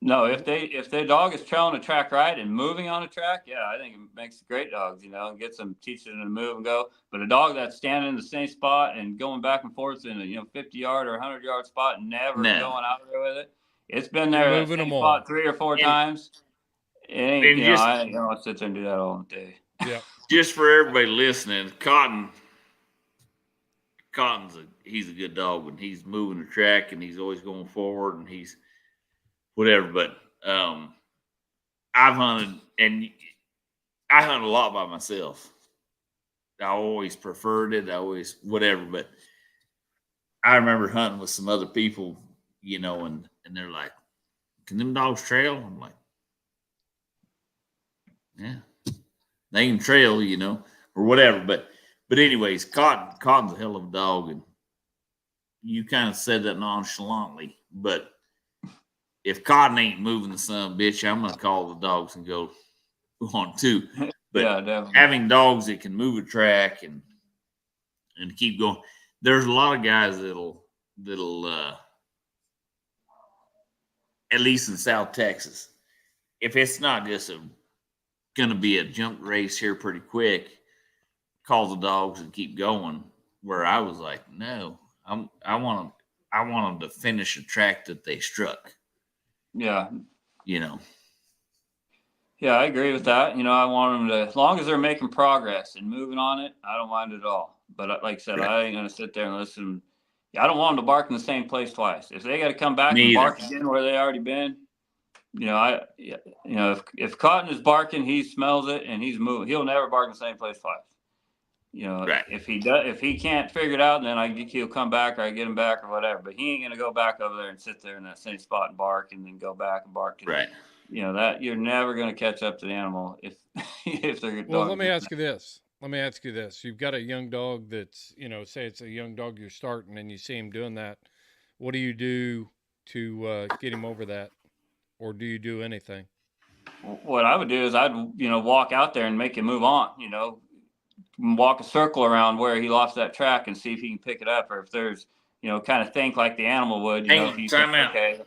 No, if their dog is trailing a track right and moving on a track, yeah, I think it makes great dogs, and gets them, teaching them to move and go. But a dog that's standing in the same spot and going back and forth in a 50-yard or 100-yard spot and never going out there with it, it's been there that same spot 3 or 4 times. It ain't, I don't sit there and do that all day. Yeah. Just for everybody listening, Cotton's he's a good dog when he's moving the track and he's always going forward and he's whatever. But I've hunted, and I hunt a lot by myself. I always preferred it. I always whatever. But I remember hunting with some other people, and they're like, "Can them dogs trail?" I'm like, "Yeah, they can trail, or whatever." But anyways, Cotton's a hell of a dog, and you kind of said that nonchalantly, but if Cotton ain't moving the son of a bitch, I'm gonna call the dogs and go on too. But yeah, definitely. Having dogs that can move a track and keep going, there's a lot of guys that'll at least in South Texas, if it's not just gonna be a jump race here pretty quick, call the dogs and keep going. Where I was like, no, I want them to finish a track that they struck. Yeah. Yeah, I agree with that. I want them to, as long as they're making progress and moving on it, I don't mind it at all. But like I said, right. I ain't going to sit there and listen. I don't want them to bark in the same place twice. If they got to come back Me and either. bark again where they already been, if Cotton is barking, he smells it and he's moving. He'll never bark in the same place twice. Right. If he can't figure it out, then he'll come back or I get him back or whatever. But he ain't going to go back over there and sit there in that same spot and bark and then go back and bark. Right. That you're never going to catch up to the animal if they're. Well, let me ask you this. You've got a young dog that's, say it's a young dog you're starting and you see him doing that. What do you do to get him over that? Or do you do anything? What I would do is I'd, walk out there and make him move on, walk a circle around where he lost that track and see if he can pick it up, or if there's, kind of think like the animal would, Time out. Okay.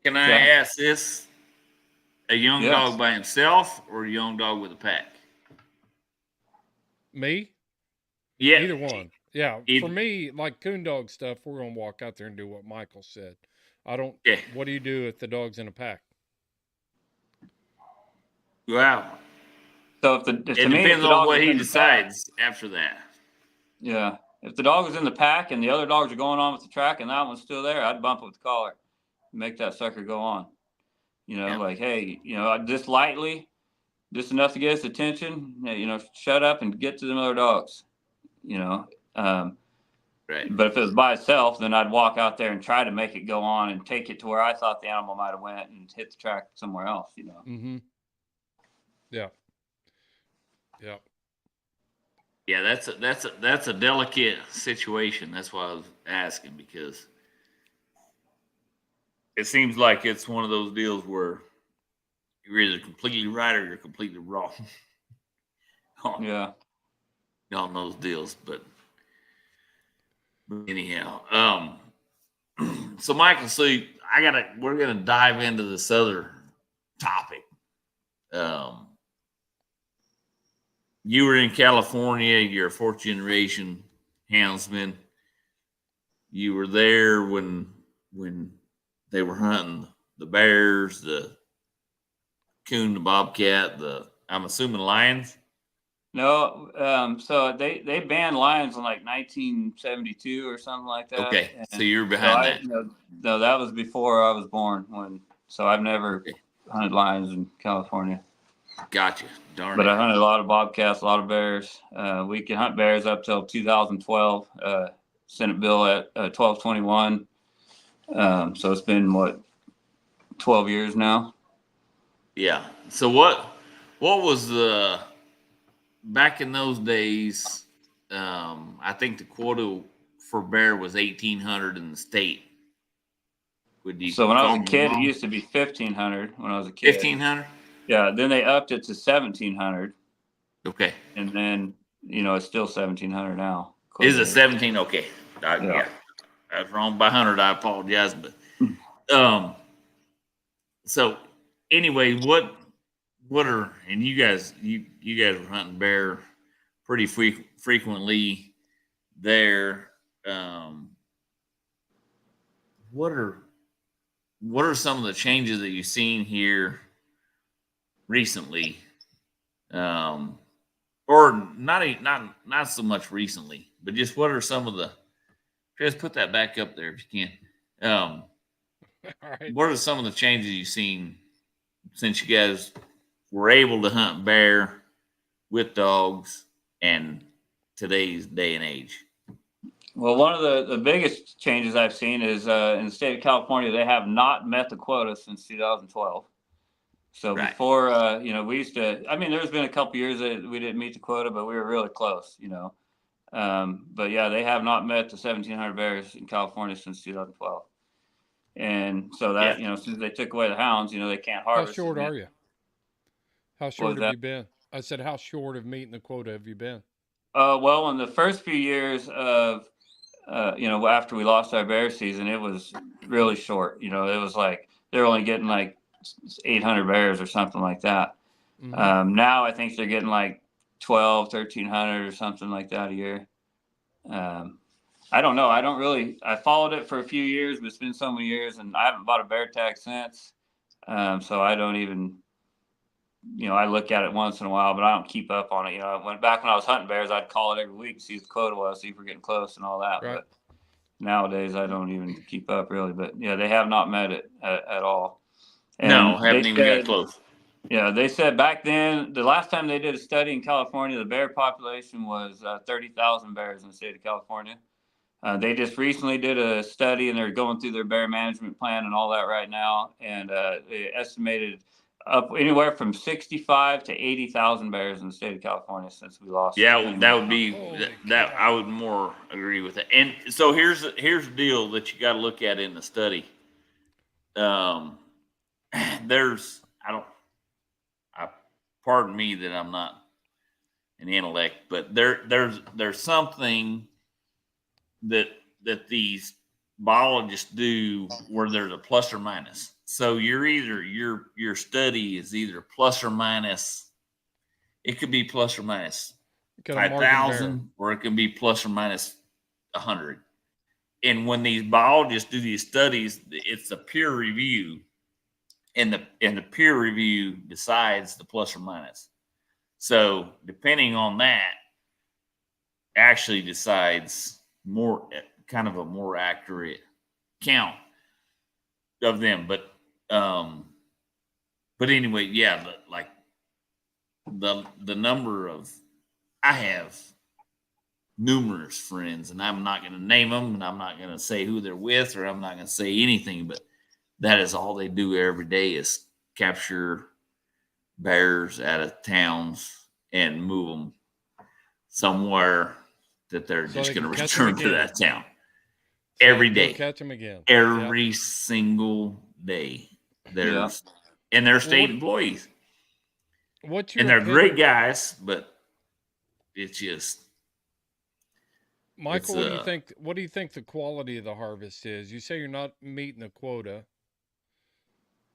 Can I ask this? A young dog by himself or a young dog with a pack? Me? Yeah. Either one. Yeah. For me, like coon dog stuff, we're going to walk out there and do what Michael said. I don't. Yeah. What do you do if the dog's in a pack? Wow. So it depends on what he decides after that. Yeah. If the dog is in the pack and the other dogs are going on with the track and that one's still there, I'd bump it with the collar, make that sucker go on. Like, hey, just lightly, just enough to get his attention. Shut up and get to them other dogs. Right. But if it was by itself, then I'd walk out there and try to make it go on and take it to where I thought the animal might have went and hit the track somewhere else, you know. Mm-hmm. Yeah. Yeah. Yeah, that's a delicate situation. That's why I was asking, because it seems like it's one of those deals where you're either completely right or you're completely wrong on, Yeah. on those deals. But anyhow, so Michael, so we're gonna dive into this other topic. Um, you were in California. You're a fourth generation houndsman. You were there when they were hunting the bears, the coon, the bobcat, I'm assuming lions. No, so they banned lions in like 1972 or something like that. Okay, so And you're so behind that. no, that was before I was born. So I've never Okay, hunted lions in California, gotcha. Darn but it. I hunted a lot of bobcats, a lot of bears. We could hunt bears up till 2012. Senate bill at 1221. So it's been 12 years now. Yeah. So what was the back in those days? I think the quota for bear was 1,800 in the state. Would you So when I was call a me kid, it wrong? used to be 1,500 when I was a kid. 1,500. Yeah, then they upped it to 1,700, Okay. and then it's still 1,700 now. Is it 17? Okay. Yeah. Yeah. I was wrong by 100. I apologize, but um. So anyway, what are and you guys were hunting bear pretty frequently there. Um, what are what are some of the changes that you've seen here recently? Or not so much recently, but just what are some of the just put that back up there if you can. All right. What are some of the changes you've seen since you guys were able to hunt bear with dogs and today's day and age? Well, one of the biggest changes I've seen is in the state of California, they have not met the quota since 2012. So Right. before, we used to. I mean, there's been a couple years that we didn't meet the quota, but we were really close. But yeah, they have not met the 1,700 bears in California since 2012. And so that, Yeah. since they took away the hounds, they can't How harvest. short are you? How What short was have that? you been? I said, how short of meeting the quota have you been? Well, in the first few years of, after we lost our bear season, it was really short. It was like they're only getting like 800 bears or something like that. Mm-hmm. Now I think they're getting like 12, 1,300 or something like that a year. I don't know. I followed it for a few years, but it's been so many years and I haven't bought a bear tag since. So I don't even, I look at it once in a while, but I don't keep up on it. Back when I was hunting bears, I'd call it every week, see what the quota was, see if we're getting close and all that. Right. But nowadays I don't even keep up really. But yeah, they have not met it at all. No, And haven't even got close. yeah, they said back then, the last time they did a study in California, the bear population was 30,000 bears in the state of California. They just recently did a study and they're going through their bear management plan and all that right now. And they estimated up anywhere from 65 to 80,000 bears in the state of California since we lost. Yeah, that would be Holy that. cow. I would more agree with it. And so here's the deal that you got to look at in the study. There's pardon me that I'm not an intellect, but there's something that these biologists do where there's a plus or minus. So you're either your study is either plus or minus. It could be plus or minus Got a margin 5,000, or it can be plus or minus 100. And when these biologists do these studies, it's a peer review, and the peer review decides the plus or minus. So depending on that, actually decides more kind of a more accurate count of them. But anyway, yeah, the number of I have numerous friends, and I'm not going to name them, and I'm not going to say who they're with, or I'm not going to say anything, but that is all they do every day is capture bears out of towns and move them somewhere that they're So just they going to can catch them return to again. that town So they every can go day. catch them again. Every single day. There's and they're state employees. What's your And they're opinion? great guys, but it's just Michael, it's, what do you think? What do you think the quality of the harvest is? You say you're not meeting the quota.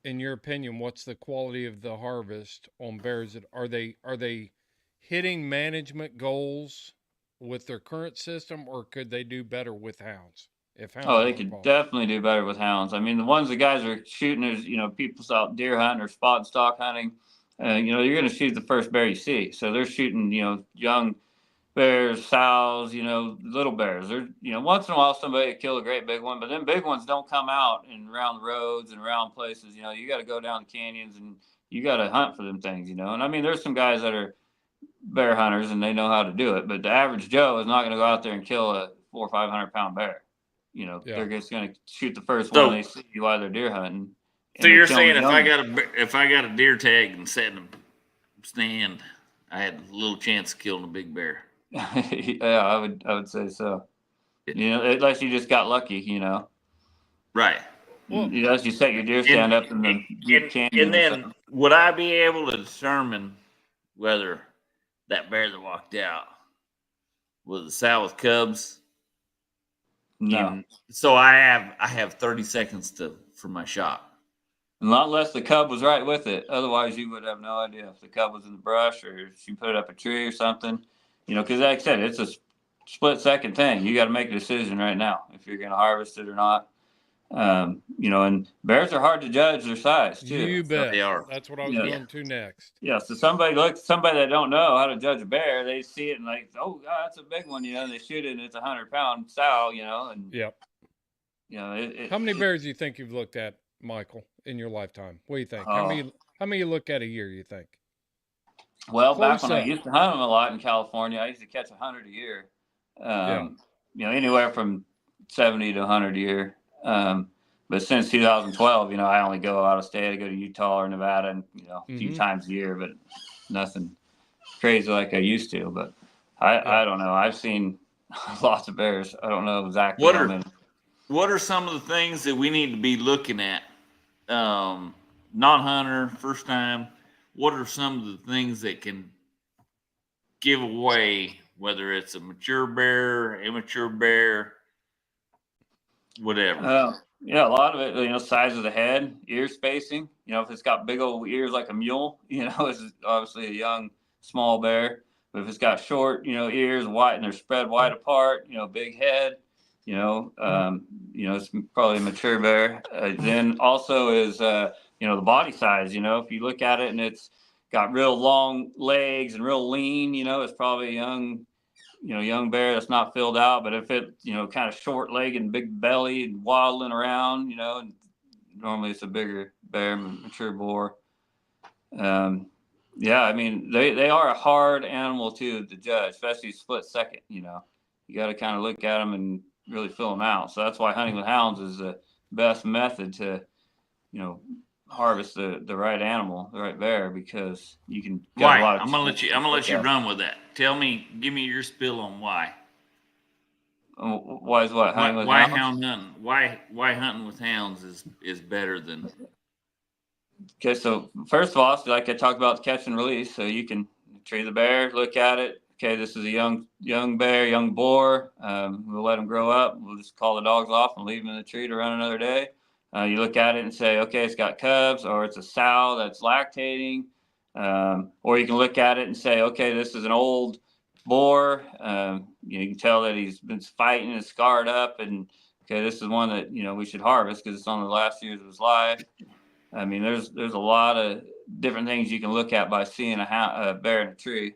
In your opinion, what's the quality of the harvest on bears? Are they hitting management goals with their current system, or could they do better with hounds? If hounds Oh, were they could involved? definitely do better with hounds. I mean, the ones the guys are shooting is, people's out deer hunting or spot and stock hunting. You're going to shoot the first bear you see. So they're shooting, young bears, sows, little bears. They're, once in a while somebody will kill a great big one, but then big ones don't come out and around the roads and around places. You got to go down the canyons and you got to hunt for them things, And I mean, there's some guys that are bear hunters and they know how to do it, but the average Joe is not going to go out there and kill a 400 or 500 pound bear. They're just going to shoot the first one they see while they're deer hunting. So you're saying if I got a deer tag and sat in a stand, I had a little chance of killing a big bear. Yeah, I would say so. Unless you just got lucky, Right. Well, unless you set your deer stand up in the canyon. And then would I be able to determine whether that bear that walked out was a sow with cubs? No. So I have 30 seconds for my shot. Not unless the cub was right with it. Otherwise, you would have no idea if the cub was in the brush or if she put it up a tree or something. Because like I said, it's a split second thing. You got to make a decision right now if you're going to harvest it or not. And bears are hard to judge their size too. You bet. They are. That's what I was going to next. Yeah. So somebody that don't know how to judge a bear, they see it and like, oh God, that's a big one, and they shoot it and it's 100-pound sow, and yep. How many bears do you think you've looked at, Michael, in your lifetime? What do you think? How many you look at a year, you think? Well, back when I used to hunt them a lot in California, I used to catch 100 a year. Anywhere from 70 to 100 a year. But since 2012, I only go out of state. I go to Utah or Nevada, and a few times a year, but nothing crazy like I used to. But I don't know. I've seen lots of bears. I don't know exactly how many. What are some of the things that we need to be looking at? Non-hunter, first time. What are some of the things that can give away whether it's a mature bear, immature bear, whatever? A lot of it, size of the head, ear spacing. If it's got big old ears like a mule, it's obviously a young, small bear. But if it's got short, ears wide and they're spread wide apart, big head, it's probably a mature bear. Then also is, the body size. If you look at it and it's got real long legs and real lean, it's probably a young bear that's not filled out. But if it, kind of short leg and big belly and waddling around, normally it's a bigger bear, mature boar. I mean, they are a hard animal to judge, especially split second. You got to kind of look at them and really fill them out. So that's why hunting with hounds is the best method to, harvest the right animal, the right bear, because you can. Why? I'm gonna let you run with that. Give me your spill on why. Why is what? Why hound hunting? Why hunting with hounds is better than. Okay, so first of all, like I talked about, catch and release. So you can tree the bear, look at it. Okay, this is a young bear, young boar. We'll let him grow up. We'll just call the dogs off and leave him in the tree to run another day. You look at it and say, okay, it's got cubs, or it's a sow that's lactating. Or you can look at it and say, okay, this is an old boar. You can tell that he's been fighting and scarred up, and okay, this is one that we should harvest because it's on the last years of his life. I mean, there's a lot of different things you can look at by seeing a bear in a tree.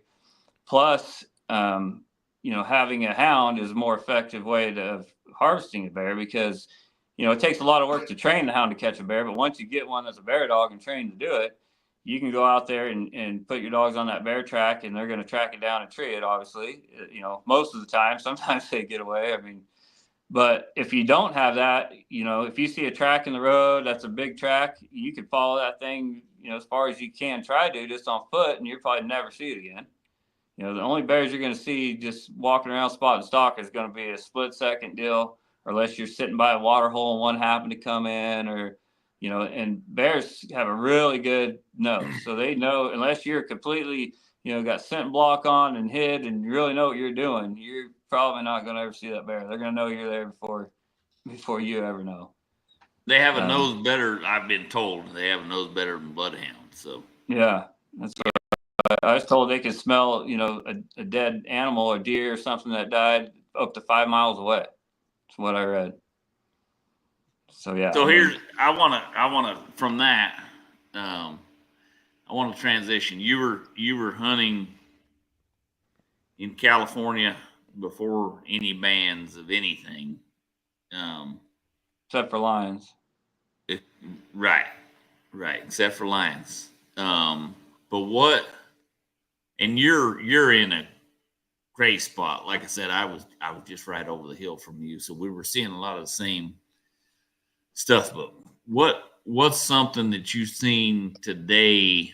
Plus, having a hound is a more effective way of harvesting a bear because it takes a lot of work to train the hound to catch a bear. But once you get one that's a bear dog and trained to do it, you can go out there and put your dogs on that bear track, and they're going to track it down and tree it, obviously, most of the time. Sometimes they get away. I mean, but if you don't have that, if you see a track in the road, that's a big track, you can follow that thing, as far as you can try to, just on foot, and you'll probably never see it again. The only bears you're going to see just walking around spot and stalk is going to be a split-second deal, or unless you're sitting by a water hole and one happened to come in, or, and bears have a really good nose. So they know, unless you're completely, got scent block on and hid and you really know what you're doing, you're probably not going to ever see that bear. They're going to know you're there before you ever know. They have a nose better. I've been told they have a nose better than bloodhounds. So yeah, that's what I was told. They can smell, a dead animal, a deer or something that died up to 5 miles away. That's what I read. So yeah. So I wanna from that, I want to transition. You were hunting in California before any bans of anything, except for lions. Right, except for lions. But what? And you're in a great spot. Like I said, I was just right over the hill from you, so we were seeing a lot of the same stuff. But what's something that you've seen today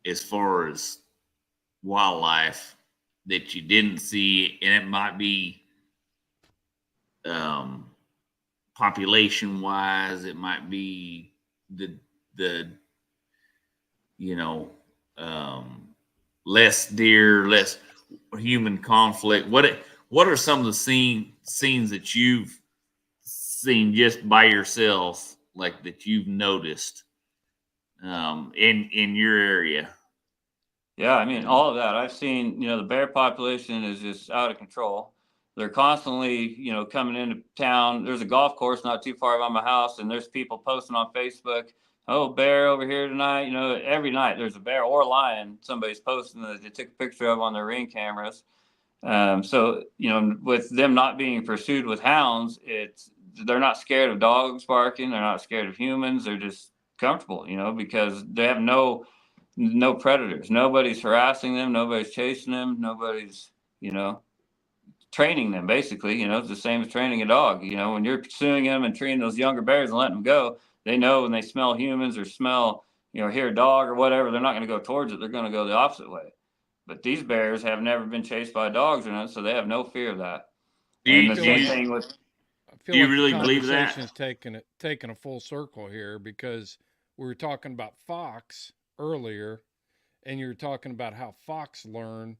as far as wildlife that you didn't see, and it might be population wise, it might be the less deer, less human conflict. What are some of the scenes that you've seen just by yourself, like that you've noticed in your area? Yeah, I mean, all of that. I've seen, the bear population is just out of control. They're constantly, coming into town. There's a golf course not too far by my house, and there's people posting on Facebook, oh, bear over here tonight. Every night there's a bear or a lion somebody's posting that they took a picture of on their Ring cameras. So, with them not being pursued with hounds, they're not scared of dogs barking. They're not scared of humans. They're just comfortable, because they have no predators. Nobody's harassing them. Nobody's chasing them. Nobody's, training them, basically. It's the same as training a dog. When you're pursuing them and treating those younger bears and letting them go, they know when they smell humans or smell, hear a dog or whatever, they're not going to go towards it. They're going to go the opposite way. But these bears have never been chased by dogs or nothing, so they have no fear of that. Do you really believe that? The conversation's taking a full circle here, because we were talking about fox earlier, and you're talking about how fox learn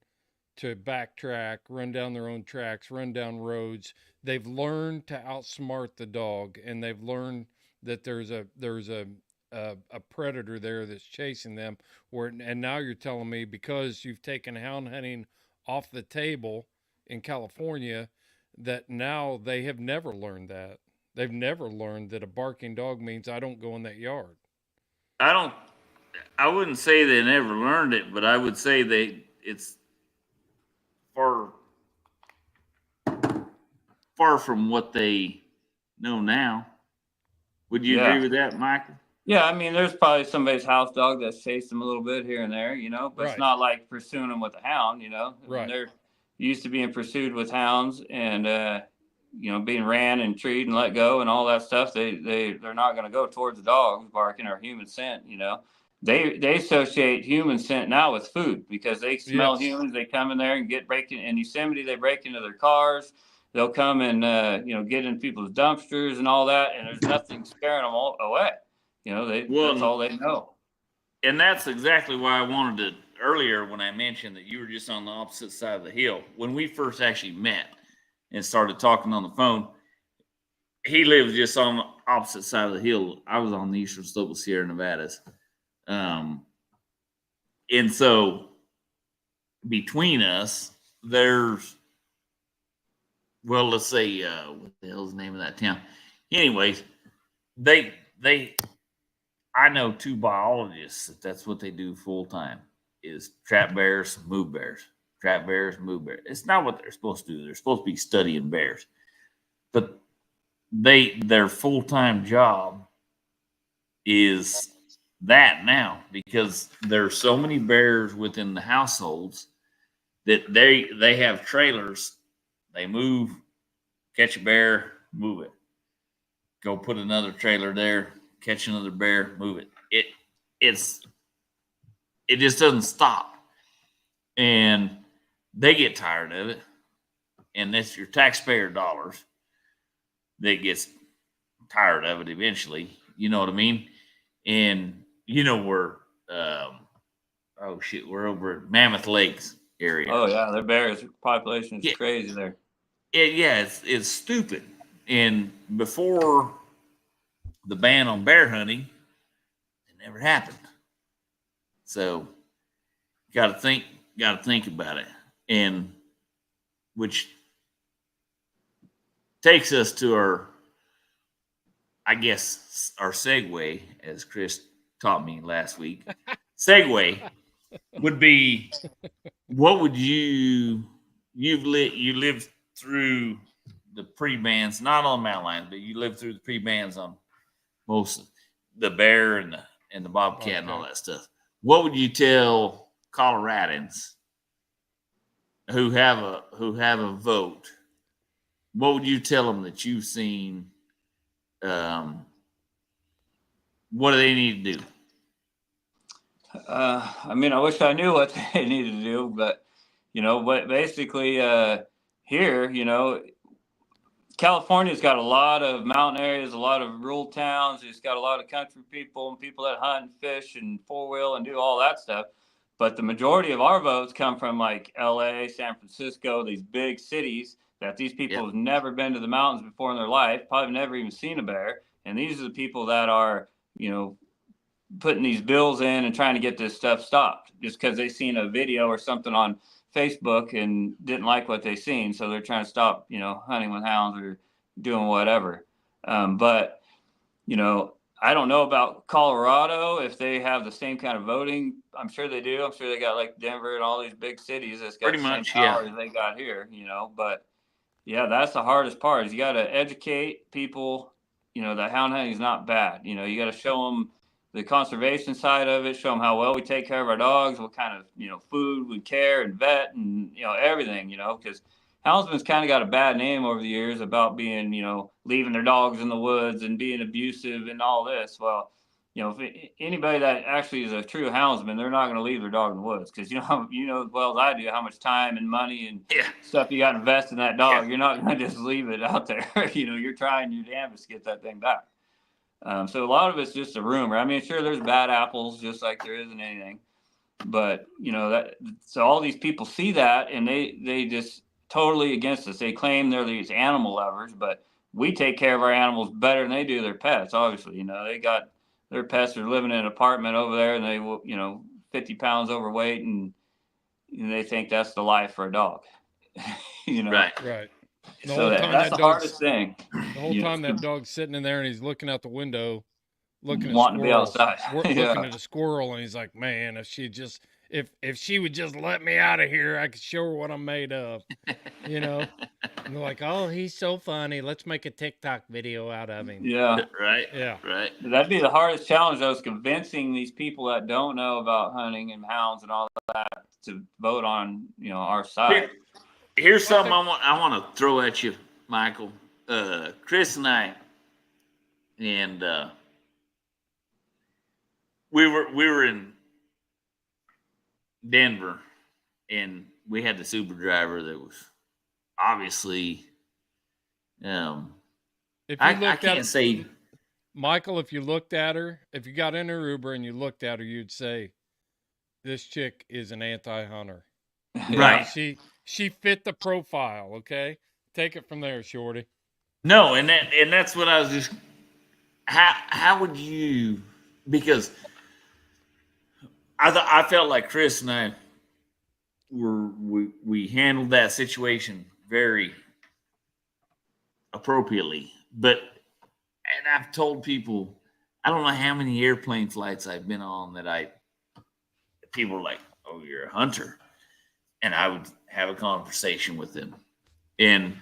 to backtrack, run down their own tracks, run down roads. They've learned to outsmart the dog, and they've learned that there's a predator there that's chasing them. And now you're telling me, because you've taken hound hunting off the table in California, that now they have never learned that. They've never learned that a barking dog means I don't go in that yard. I wouldn't say they never learned it, but I would say it's far from what they know now. Would you agree with that, Michael? Yeah, I mean, there's probably somebody's house dog that's chased them a little bit here and there, but It's not like pursuing them with a hound, Right. They're used to being pursued with hounds and, being ran and treed and let go and all that stuff. They're not going to go towards the dogs barking or human scent, They associate human scent now with food, because they smell humans. They come in there and in Yosemite. They break into their cars. They'll come and get in people's dumpsters and all that, and there's nothing scaring them away. That's all they know. And that's exactly why I wanted to earlier, when I mentioned that you were just on the opposite side of the hill. When we first actually met and started talking on the phone, he lives just on the opposite side of the hill. I was on the eastern slope of Sierra Nevadas. And so between us, there's, let's say, what the hell's the name of that town? Anyways, I know two biologists that's what they do full time, is trap bears, move bears, trap bears, move bears. It's not what they're supposed to do. They're supposed to be studying bears, but their full time job is that now because there's so many bears within the households that they have trailers. They move, catch a bear, move it. Go put another trailer there, catch another bear, move it. It just doesn't stop. And they get tired of it. And it's your taxpayer dollars that gets tired of it eventually. You know what I mean? And you know we're we're over at Mammoth Lakes area. Oh yeah, their bears population is crazy there. It's stupid. And before the ban on bear hunting, it never happened. So got to think about it. And which takes us to our segue, as Chris taught me last week. Segue would be, what would you lived through the pre-bans, not on mountain lions, but you lived through the pre-bans on most of the bear and the bobcat and all that stuff. What would you tell Coloradans who have a vote? What would you tell them that you've seen? What do they need to do? I mean, I wish I knew what they needed to do, but basically here, California's got a lot of mountain areas, a lot of rural towns. It's got a lot of country people and people that hunt and fish and four-wheel and do all that stuff. But the majority of our votes come from like LA, San Francisco, these big cities that these people have never been to the mountains before in their life, probably never even seen a bear. And these are the people that are, putting these bills in and trying to get this stuff stopped just because they seen a video or something on Facebook and didn't like what they seen. So they're trying to stop, hunting with hounds or doing whatever. But I don't know about Colorado, if they have the same kind of voting. I'm sure they do. I'm sure they got like Denver and all these big cities that's got Pretty the same much, power as they got here, but yeah, that's the hardest part is you got to educate people, that hound hunting is not bad. You got to show them the conservation side of it, show them how well we take care of our dogs, what kind of, food we care and vet and, everything, because houndsman's kind of got a bad name over the years about being, leaving their dogs in the woods and being abusive and all this. Well, if anybody that actually is a true houndsman, they're not going to leave their dog in the woods because, you know as well as I do how much time and money and stuff you got to invest in that dog. You're not going to just leave it out there. You're trying your damnedest to get that thing back. So a lot of it's just a rumor. I mean, sure, there's bad apples just like there is in anything, but so all these people see that and they just totally against us. They claim they're these animal lovers, but we take care of our animals better than they do their pets. Obviously, they got their pets are living in an apartment over there and they 50 pounds overweight and they think that's the life for a dog. Right. So that's the hardest thing. The whole time that dog's sitting in there and he's looking out the window, looking wanting to be outside, looking at a squirrel, and he's like, "Man, if she would just let me out of here, I could show her what I'm made of." And they're like, "Oh, he's so funny. Let's make a TikTok video out of him." Yeah. Right. Yeah. Right. That'd be the hardest challenge, though, is convincing these people that don't know about hunting and hounds and all that to vote on, our side. Here's something I want to throw at you, Michael. Chris and I, and we were in Denver, and we had the super driver that was obviously. I can't say, Michael, if you looked at her, if you got in her Uber and you looked at her, you'd say, "This chick is an anti-hunter." Right? She fit the profile. Okay, take it from there, Shorty. No, and that's what I was just. How would you? Because I felt like Chris and I we handled that situation very appropriately, and I've told people I don't know how many airplane flights I've been on that people are like, "Oh, you're a hunter," and I would have a conversation with them, and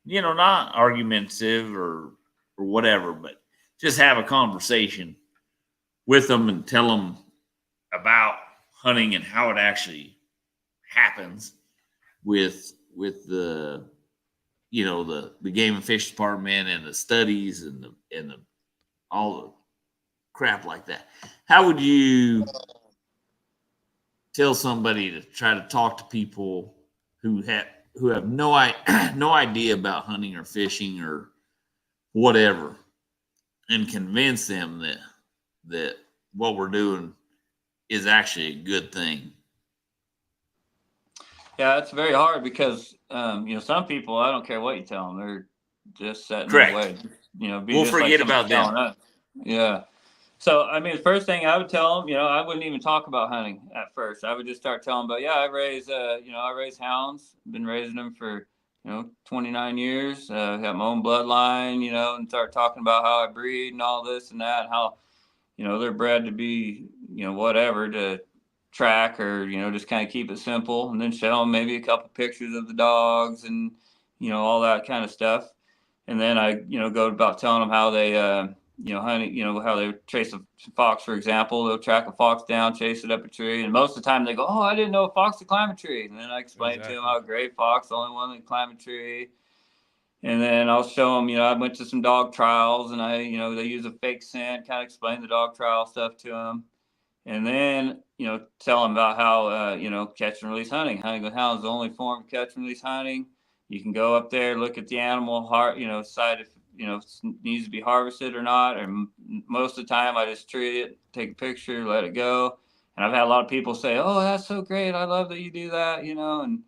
not argumentative or whatever, but just have a conversation with them and tell them about hunting and how it actually happens with the the game and fish department and the studies and the all the crap like that. How would you tell somebody to try to talk to people who have no idea about hunting or fishing or whatever, and convince them that what we're doing is actually a good thing? Yeah, it's very hard because some people, I don't care what you tell them, they're just set in their Correct. way. Be We'll just like forget somebody about telling them. us. Yeah. So I mean, the first thing I would tell them, I wouldn't even talk about hunting at first. I would just start telling them about, I raise hounds. Been raising them for 29 years. Got my own bloodline, and start talking about how I breed and all this and that, and how they're bred to be whatever, to track, or just kind of keep it simple, and then show them maybe a couple pictures of the dogs and all that kind of stuff. And then I go about telling them how they hunting, how they chase a fox, for example. They'll track a fox down, chase it up a tree, and most of the time they go, oh, I didn't know a fox could climb a tree. And then I explain to them how a great fox, the only one that can climb a tree. And then I'll show them, I went to some dog trials, and they use a fake scent, kind of explain the dog trial stuff to them. And then, tell them about how, catch and release hunting. Hunting with hounds is the only form of catch and release hunting. You can go up there, look at the animal, decide if, it needs to be harvested or not. And most of the time I just treat it, take a picture, let it go. And I've had a lot of people say, oh, that's so great. I love that you do that, and,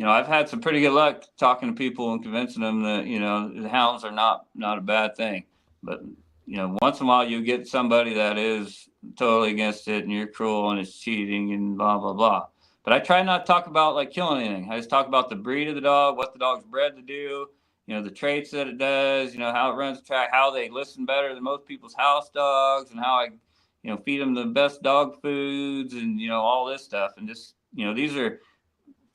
I've had some pretty good luck talking to people and convincing them that, the hounds are not a bad thing. But, once in a while you get somebody that is totally against it, and you're cruel and it's cheating and blah, blah, blah. But I try not to talk about like killing anything. I just talk about the breed of the dog, what the dog's bred to do, the traits that it does, how it runs the track, how they listen better than most people's house dogs, and how I, feed them the best dog foods, and, all this stuff. And just, these are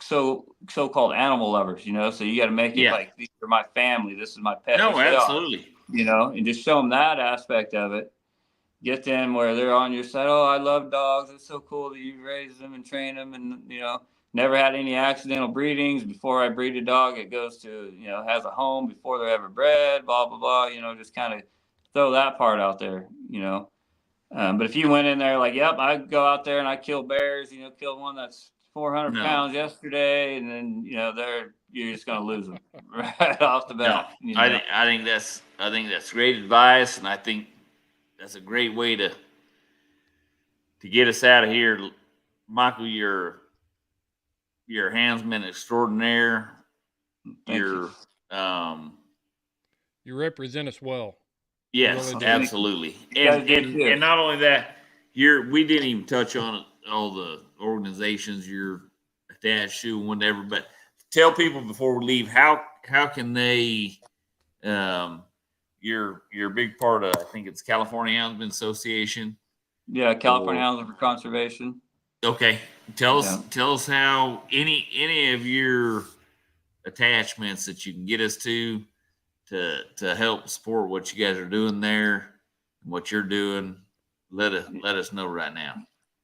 so-called animal lovers, so you got to make it like, these are my family, this is my pet. No, absolutely. And just show them that aspect of it. Get them where they're on your side. Oh, I love dogs. It's so cool that you raise them and train them, and never had any accidental breedings. Before I breed a dog, it goes to has a home before they're ever bred. Blah blah blah. Just kind of throw that part out there. But if you went in there like, yep, I go out there and I kill bears. Killed one that's 400 pounds yesterday, and then you're just gonna lose them right off the bat. No, I think that's great advice, and I think that's a great way to get us out of here. Michael, you're a houndsman extraordinaire. You represent us well. Yes, really, absolutely. And not only that, we didn't even touch on all the organizations you're attached to and whatever, but tell people before we leave, how can they you're a big part of, I think it's California Houndsman Association. Yeah, California Houndsman for Conservation. Okay. Tell us how any of your attachments that you can get us to help support what you guys are doing there and what you're doing. Let us know right now.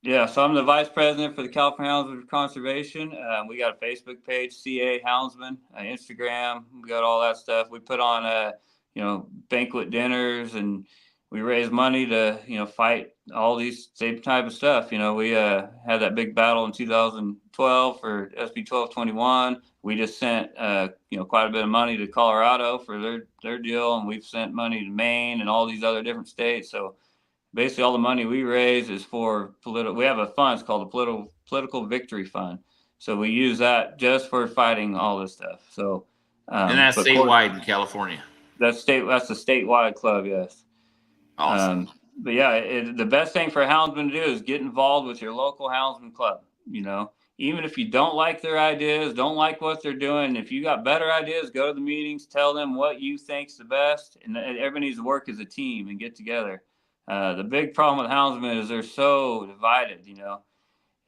Yeah, so I'm the vice president for the California Houndsman for Conservation. We got a Facebook page, CA Houndsman, Instagram. We got all that stuff. We put on banquet dinners, and we raise money to fight all these same type of stuff. We had that big battle in 2012 for SB 1221. We just sent quite a bit of money to Colorado for their deal, and we've sent money to Maine and all these other different states. So basically all the money we raise is for political. We have a fund, it's called the Political Victory Fund. So we use that just for fighting all this stuff. So and that's statewide in California. That's the statewide club, yes. Awesome. But yeah, the best thing for a houndsman to do is get involved with your local houndsman club. Even if you don't like their ideas, don't like what they're doing, if you got better ideas, go to the meetings, tell them what you think's the best, and everybody needs to work as a team and get together. The big problem with houndsmen is they're so divided.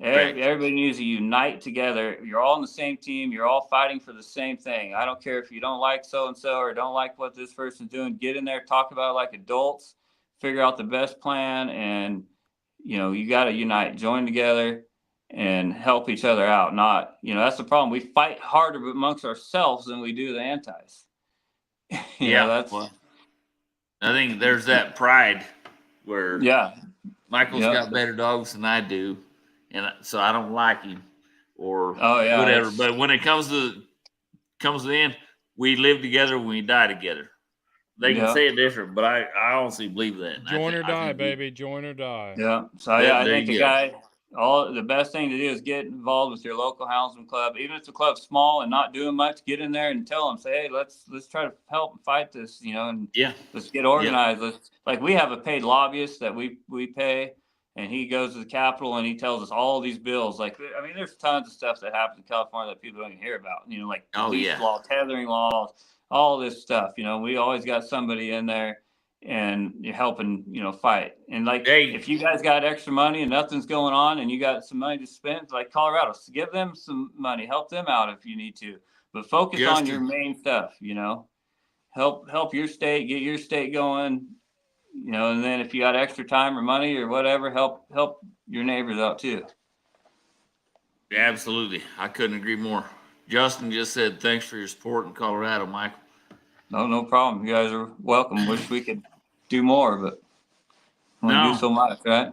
Everybody needs to unite together. You're all on the same team. You're all fighting for the same thing. I don't care if you don't like so-and-so or don't like what this person's doing. Get in there, talk about it like adults, figure out the best plan, and you got to unite, join together, and help each other out. Not, that's the problem. We fight harder amongst ourselves than we do the antis. That's well, I think there's that pride where Michael's got better dogs than I do, and so I don't like him or whatever. But when it comes to the end, we live together when we die together. They can say it different, but I honestly believe that. Join or die, baby. Join or die. Yeah. So I think the best thing to do is get involved with your local Houndsman club. Even if the club's small and not doing much, get in there and tell them, say, hey, let's try to help and fight this, and let's get organized. Like we have a paid lobbyist that we pay, and he goes to the Capitol and he tells us all these bills. Like, I mean, there's tons of stuff that happens in California that people don't even hear about, like police law, tethering laws, all this stuff. We always got somebody in there and you're helping, fight. And if you guys got extra money and nothing's going on and you got some money to spend, like Colorado, give them some money, help them out if you need to, but focus on your main stuff, help your state, get your state going, and then if you got extra time or money or whatever, help your neighbors out too. Yeah, absolutely. I couldn't agree more. Justin just said, thanks for your support in Colorado, Michael. No problem. You guys are welcome. Wish we could do more, but we do so much, right?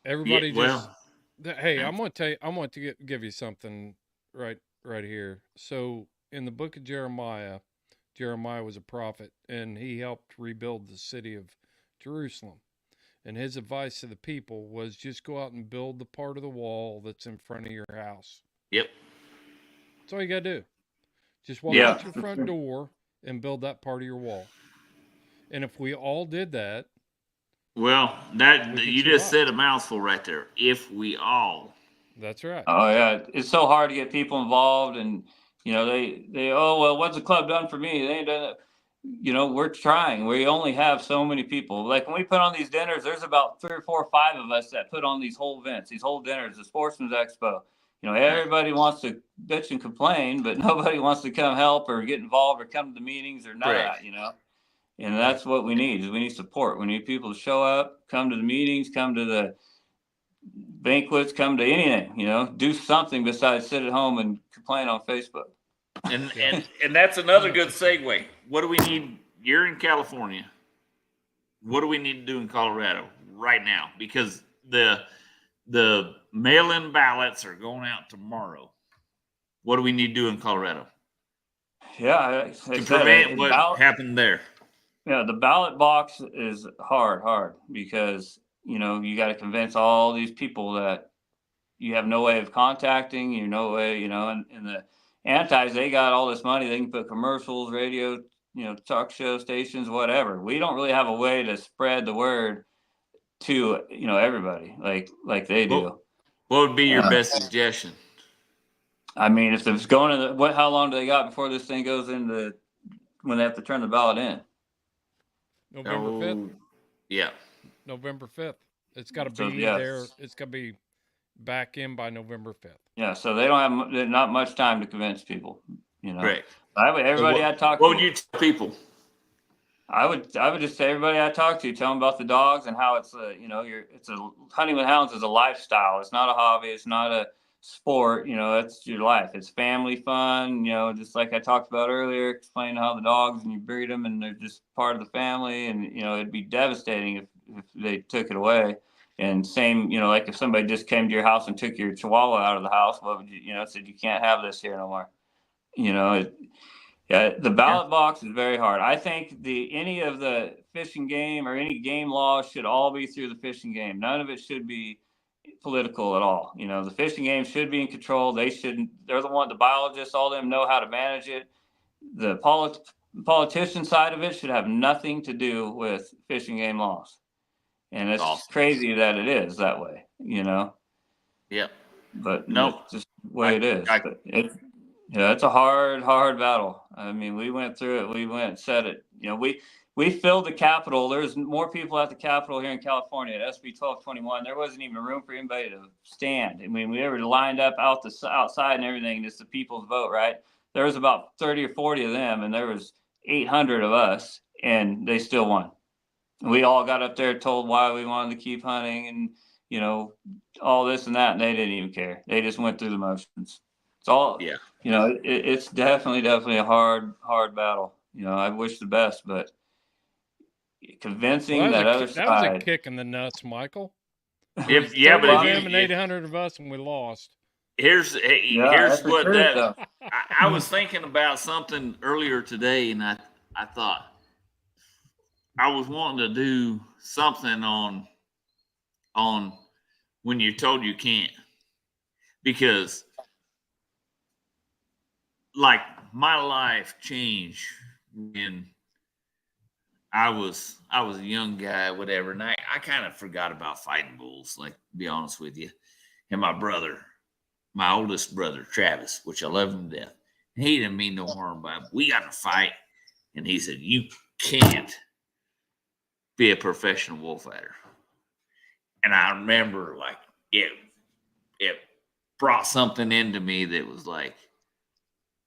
Everybody hey, I'm going to give you something right here. So in the book of Jeremiah was a prophet, and he helped rebuild the city of Jerusalem. And his advice to the people was just go out and build the part of the wall that's in front of your house. Yep. That's all you got to do. Just walk out your front door and build that part of your wall. And if we all did that. Well, you just said a mouthful right there. If we all. That's right. Oh, yeah. It's so hard to get people involved, and, they what's the club done for me? They ain't done it. We're trying. We only have so many people. Like when we put on these dinners, there's about 3 or 4 or 5 of us that put on these whole events, these whole dinners, the Sportsman's Expo. Everybody wants to bitch and complain, but nobody wants to come help or get involved or come to the meetings or none of that, And that's what we need, is we need support. We need people to show up, come to the meetings, come to the banquets, come to anything, do something besides sit at home and complain on Facebook. And that's another good segue. What do we need? You're in California. What do we need to do in Colorado right now? Because the mail-in ballots are going out tomorrow. What do we need to do in Colorado? Yeah, to prevent what happened there. Yeah, the ballot box is hard because you got to convince all these people that you have no way of contacting, no way, and the antis, they got all this money, they can put commercials, radio, talk show stations, whatever. We don't really have a way to spread the word to everybody like they do. What would be your best suggestion? I mean, if it's going to how long do they got before this thing goes into when they have to turn the ballot in? November 5th. Yeah. November 5th. It's got to be there. It's got to be back in by November 5th. Yeah, so they don't have not much time to convince people. Right. Everybody I talk to. What would you tell people? I would just say everybody I talk to, tell them about the dogs and how it's hunting with hounds is a lifestyle. It's not a hobby. It's not a sport. It's your life. It's family fun. Just like I talked about earlier, explaining how the dogs and you breed them and they're just part of the family. And it'd be devastating if they took it away. And same, like if somebody just came to your house and took your Chihuahua out of the house, what would you, said you can't have this here no more. The ballot box is very hard. I think any of the fishing game or any game laws should all be through the fishing game. None of it should be political at all. The fishing game should be in control. They're the biologists, all of them know how to manage it. The politician side of it should have nothing to do with fishing game laws. And it's crazy that it is that way, Yeah. But it's just the way it is. It's a hard battle. I mean, we went through it. We went and said it. We filled the Capitol. There's more people at the Capitol here in California at SB 1221. There wasn't even room for anybody to stand. I mean, we were lined up outside and everything. It's the people's vote, right? There was about 30 or 40 of them, and there was 800 of us, and they still won. We all got up there, told why we wanted to keep hunting, and all this and that, and they didn't even care. They just went through the motions. It's all, Yeah. It's definitely a hard battle. I wish the best, but convincing Well, that other that was a side. kick in the nuts, Michael. If It was but if 30 of them and you 800 of us, and we lost. here's Yeah, that's the what truth, that though. I was thinking about something earlier today, and I thought I was wanting to do something on when you're told you can't, because like my life changed when I was a young guy, whatever, and I kind of forgot about fighting bulls, like, to be honest with you. And my oldest brother, Travis, which I love him to death, he didn't mean no harm by him. We got to fight. And he said, you can't be a professional bullfighter. And I remember, like, it brought something into me that was like,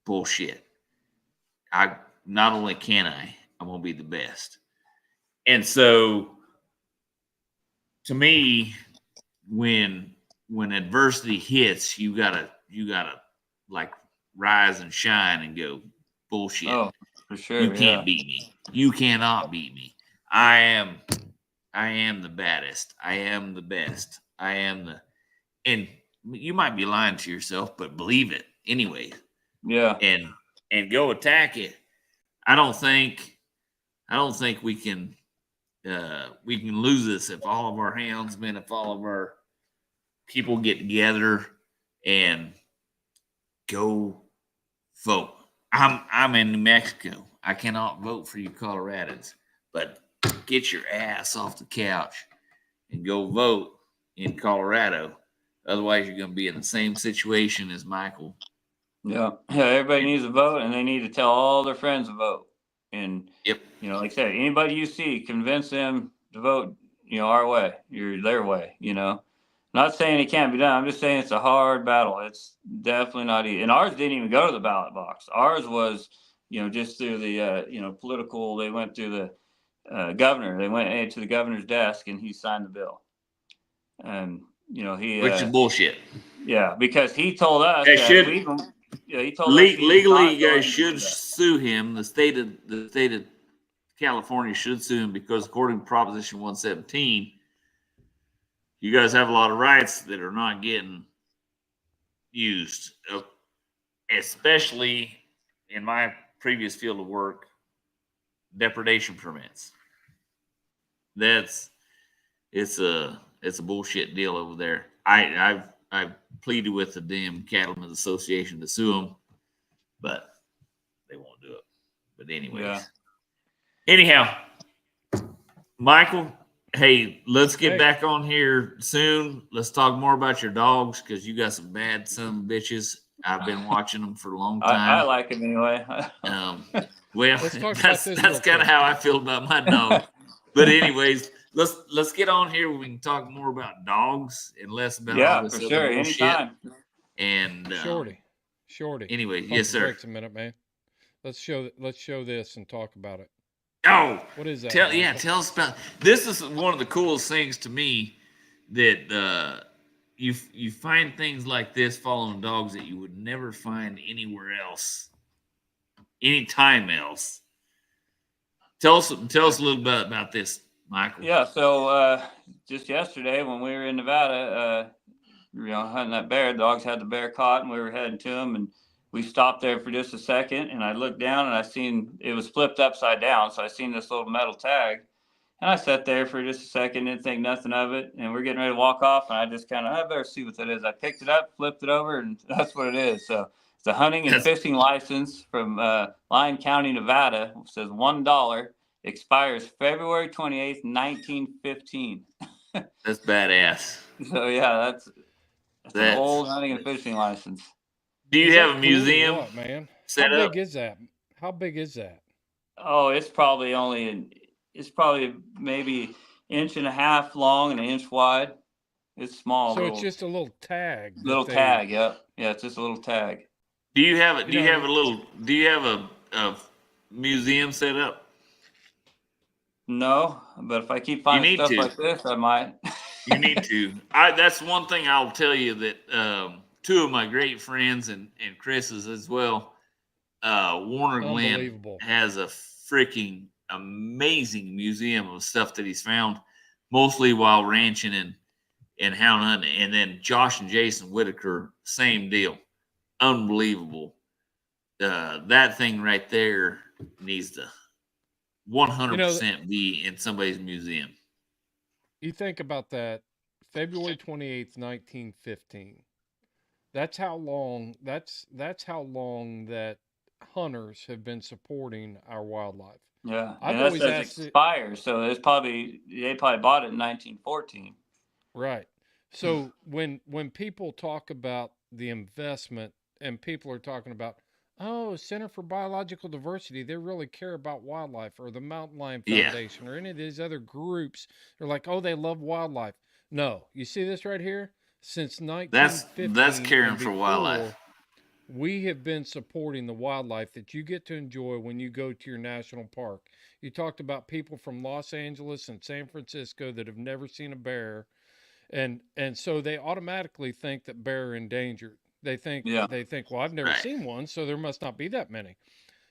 bullshit. I not only can I'm gonna be the best. And so to me, when adversity hits, you gotta like rise and shine and go, bullshit. Oh, for sure. You can't beat me. You cannot beat me. I am the baddest. I am the best. And you might be lying to yourself, but believe it anyway. Yeah. And go attack it. I don't think we can lose this if all of our houndsmen, if all of our people get together and go vote. I'm in New Mexico. I cannot vote for you Coloradans, but get your ass off the couch and go vote in Colorado. Otherwise, you're going to be in the same situation as Michael. Yeah. Everybody needs to vote, and they need to tell all their friends to vote. And yep. Like I said, anybody you see, convince them to vote. Our way, their way. Not saying it can't be done. I'm just saying it's a hard battle. It's definitely not easy. And ours didn't even go to the ballot box. Ours was, just through the, political. They went through the governor. They went to the governor's desk, and he signed the bill. And he, which is bullshit. Yeah, because he told us they that should. he told us legally, you guys should sue him. The state of California should sue him because, according to Proposition 117, you guys have a lot of rights that are not getting used, especially in my previous field of work, depredation permits. It's a bullshit deal over there. I've pleaded with the damn Cattlemen's Association to sue them, but they won't do it. But anyways, Anyhow, Michael, hey, let's get back on here soon. Let's talk more about your dogs because you got some bad son of bitches. I've been watching them for a long time. I like them anyway. Well, that's kind of how I feel about my dog. But anyways, let's get on here where we can talk more about dogs and less about all this other bullshit. Anytime. And Shorty. Anyway, yes, sir. Breaks a minute, man. Let's show this and talk about it. Oh, what is that? Tell us about this. Is one of the coolest things to me that you find things like this following dogs that you would never find anywhere else, anytime else. Tell us a little bit about this, Michael. Yeah. So just yesterday when we were in Nevada, hunting that bear, the dogs had the bear caught, and we were heading to him, and we stopped there for just a second, and I looked down, and I seen it was flipped upside down, so I seen this little metal tag, and I sat there for just a second, didn't think nothing of it, and we're getting ready to walk off, and I just I better see what that is. I picked it up, flipped it over, and that's what it is. So it's a hunting and fishing license from Lyon County, Nevada. It says $1, expires February 28th, 1915. That's badass. So yeah, that's an old hunting and fishing license. Do you have a museum? What, man? How big is that? How big is that? Oh, it's probably maybe 1.5 inches long and 1 inch wide. It's small. So it's just a little tag. Tag, yeah. Yeah, it's just a little tag. Do you have a museum set up? No, but if I keep finding need stuff to. like this, I might. You need to. That's one thing I'll tell you that two of my great friends and Chris's as well. Warner Glenn Unbelievable. has a freaking amazing museum of stuff that he's found, mostly while ranching and hound hunting. And then Josh and Jason Whitaker, same deal, unbelievable. That thing right there needs to 100% be in somebody's museum. You think about that, February 28th, 1915. That's how long that hunters have been supporting our wildlife. Yeah, I've and that always says asked it, expires, so they probably bought it in 1914. right. So when people talk about the investment and people are talking about, oh, Center for Biological Diversity, they really care about wildlife, or the Mountain Lion Yeah. Foundation or any of these other groups, they're like, oh, they love wildlife. No, you see this right here? Since 1915 That's caring and for before, wildlife. we have been supporting the wildlife that you get to enjoy when you go to your national park. You talked about people from Los Angeles and San Francisco that have never seen a bear, and so they automatically think that bear are endangered. They think, Yeah. well, I've never Right. seen one, so there must not be that many.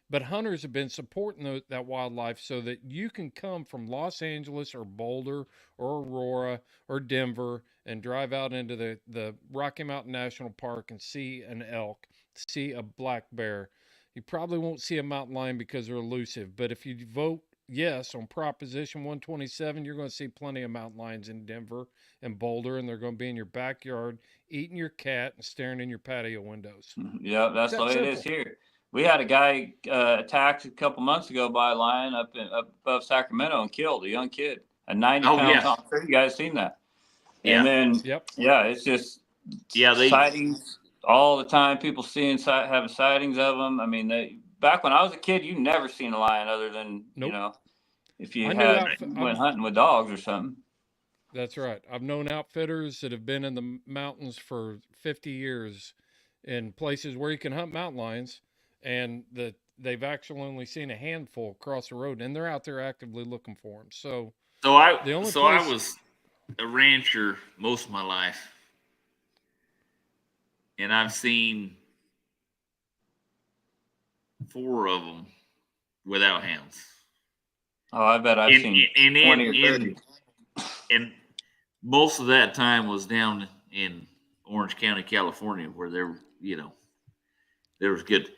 But hunters have been supporting that wildlife so that you can come from Los Angeles or Boulder or Aurora or Denver and drive out into the Rocky Mountain National Park and see an elk, see a black bear. You probably won't see a mountain lion because they're elusive. But if you vote yes on Proposition 127, you're going to see plenty of mountain lions in Denver and Boulder, and they're going to be in your backyard eating your cat and staring in your patio windows. Yeah, that's It's the that way it is simple. here. We had a guy attacked a couple months ago by a lion up above Sacramento and killed a young kid, a 90-pound yeah. Tom. I'm sure you guys seen that. Yeah. And then Yep. yeah, it's just sightings all the time. People having sightings of them. I mean, back when I was a kid, you never seen a lion other than Nope. if you I knew went hunting with dogs or something. That's right. I've known outfitters that have been in the mountains for 50 years in places where you can hunt mountain lions, and that they've actually only seen a handful across the road, and they're out there actively looking for them. So I the only place, was a rancher most of my life, and I've seen 4 of them without hounds. Oh, I bet I've seen 20 or 30. And most of that time was down in Orange County, California, where there was good.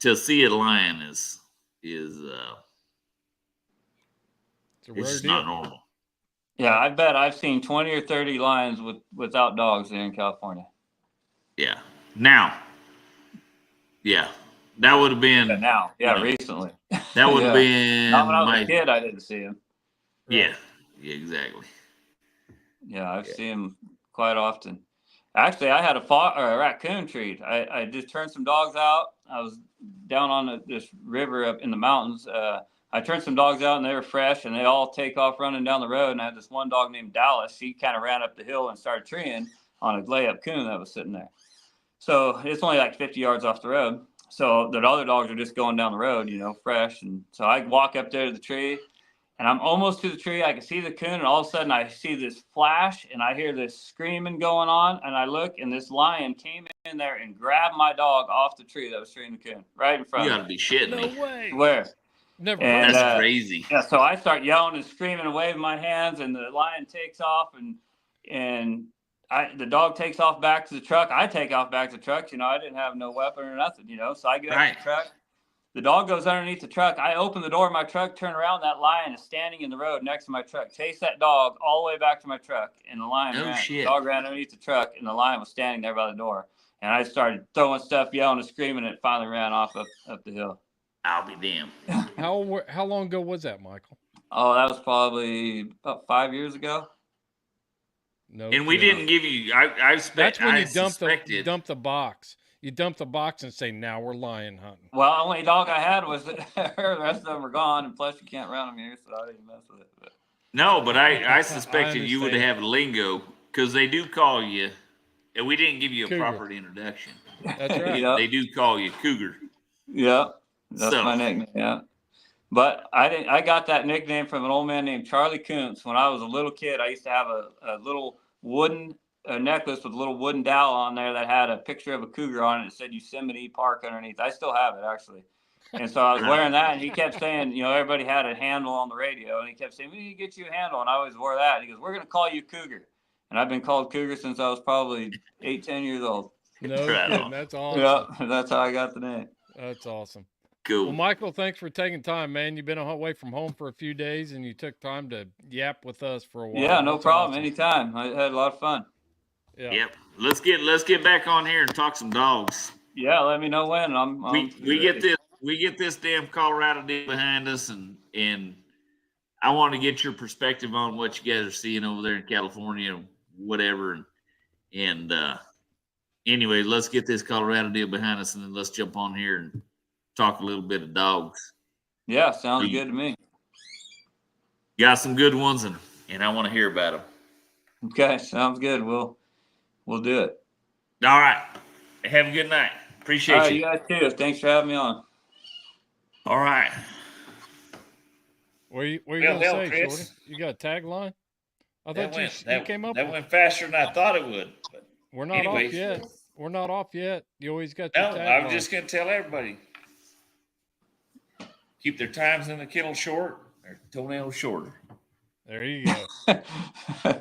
To see a lion is it's a rare just deal. not normal. Yeah, I bet I've seen 20 or 30 lions without dogs there in California. Yeah. Now. Yeah. That would have been. But now, recently. That would have been. Not when I was a kid, I didn't see him. Yeah. Yeah, exactly. Yeah, I've seen him quite often. Actually, I had a raccoon treat. I just turned some dogs out. I was down on this river up in the mountains. I turned some dogs out and they were fresh and they all take off running down the road. And I had this one dog named Dallas. He kind of ran up the hill and started treeing on a layup coon that was sitting there. So it's only like 50 yards off the road. So the other dogs are just going down the road, fresh. And so I walk up there to the tree and I'm almost to the tree. I can see the coon and all of a sudden I see this flash and I hear this screaming going on. And I look and this lion came in there and grabbed my dog off the tree that was treeing the coon right in front of me. You gotta be shitting me. No way. Where? Never. And, that's crazy. Yeah, so I start yelling and screaming and waving my hands, and the lion takes off, and the dog takes off back to the truck. I take off back to the truck. I didn't have no weapon or nothing. So I get back to the truck. The dog goes underneath the truck. I open the door of my truck, turn around. That lion is standing in the road next to my truck. Chase that dog all the way back to my truck, and the lion ran. The dog ran underneath the truck, and the lion was standing there by the door. And I started throwing stuff, yelling and screaming, and it finally ran off up the hill. I'll be damned. How long ago was that, Michael? Oh, that was probably about 5 years ago. No. And we didn't give you. That's when you dump the box. You dump the box and say, "Now we're lion hunting." Well, the only dog I had was her. The rest of them were gone, and plus you can't run them here, so I didn't mess with it. But. No, but I suspected you would have lingo because they do call you, and we didn't give you a Cougar. proper introduction. That's right. Yep. They do call you Cougar. Yeah, that's my nickname. Yeah, But I got that nickname from an old man named Charlie Kuntz. When I was a little kid, I used to have a little wooden necklace with a little wooden dowel on there that had a picture of a cougar on it. It said Yosemite Park underneath. I still have it, actually. And so I was wearing that, and he kept saying, everybody had a handle on the radio, and he kept saying, we need to get you a handle. And I always wore that. And he goes, we're going to call you Cougar. And I've been called Cougar since I was probably 10 years old. No Right kidding. on. That's awesome. Yeah, that's how I got the name. That's awesome. Cool. Well, Michael, thanks for taking time, man. You've been away from home for a few days, and you took time to yap with us for a while. Yeah, no That's problem. awesome. Anytime. I had a lot of fun. Yeah. Yep. Let's get back on here and talk some dogs. Yeah, let me know when. We get this damn Colorado deal behind us, and I want to get your perspective on what you guys are seeing over there in California, whatever. And anyway, let's get this Colorado deal behind us, and then let's jump on here and talk a little bit of dogs. Yeah, sounds good to me. Got some good ones, and I want to hear about them. Okay, sounds good. We'll do it. All right. Have a good night. Appreciate All right, you. you guys too. Thanks for having me on. All right. What are you Well, going to say, Chris. Shorty? You got a tagline? I That thought went, you came up that with. went faster than I thought it would. But We're not anyways. off yet. We're not off yet. You always got your no, tagline. I'm just going to tell everybody. Keep their times in the kennel short, their toenails shorter. There you go.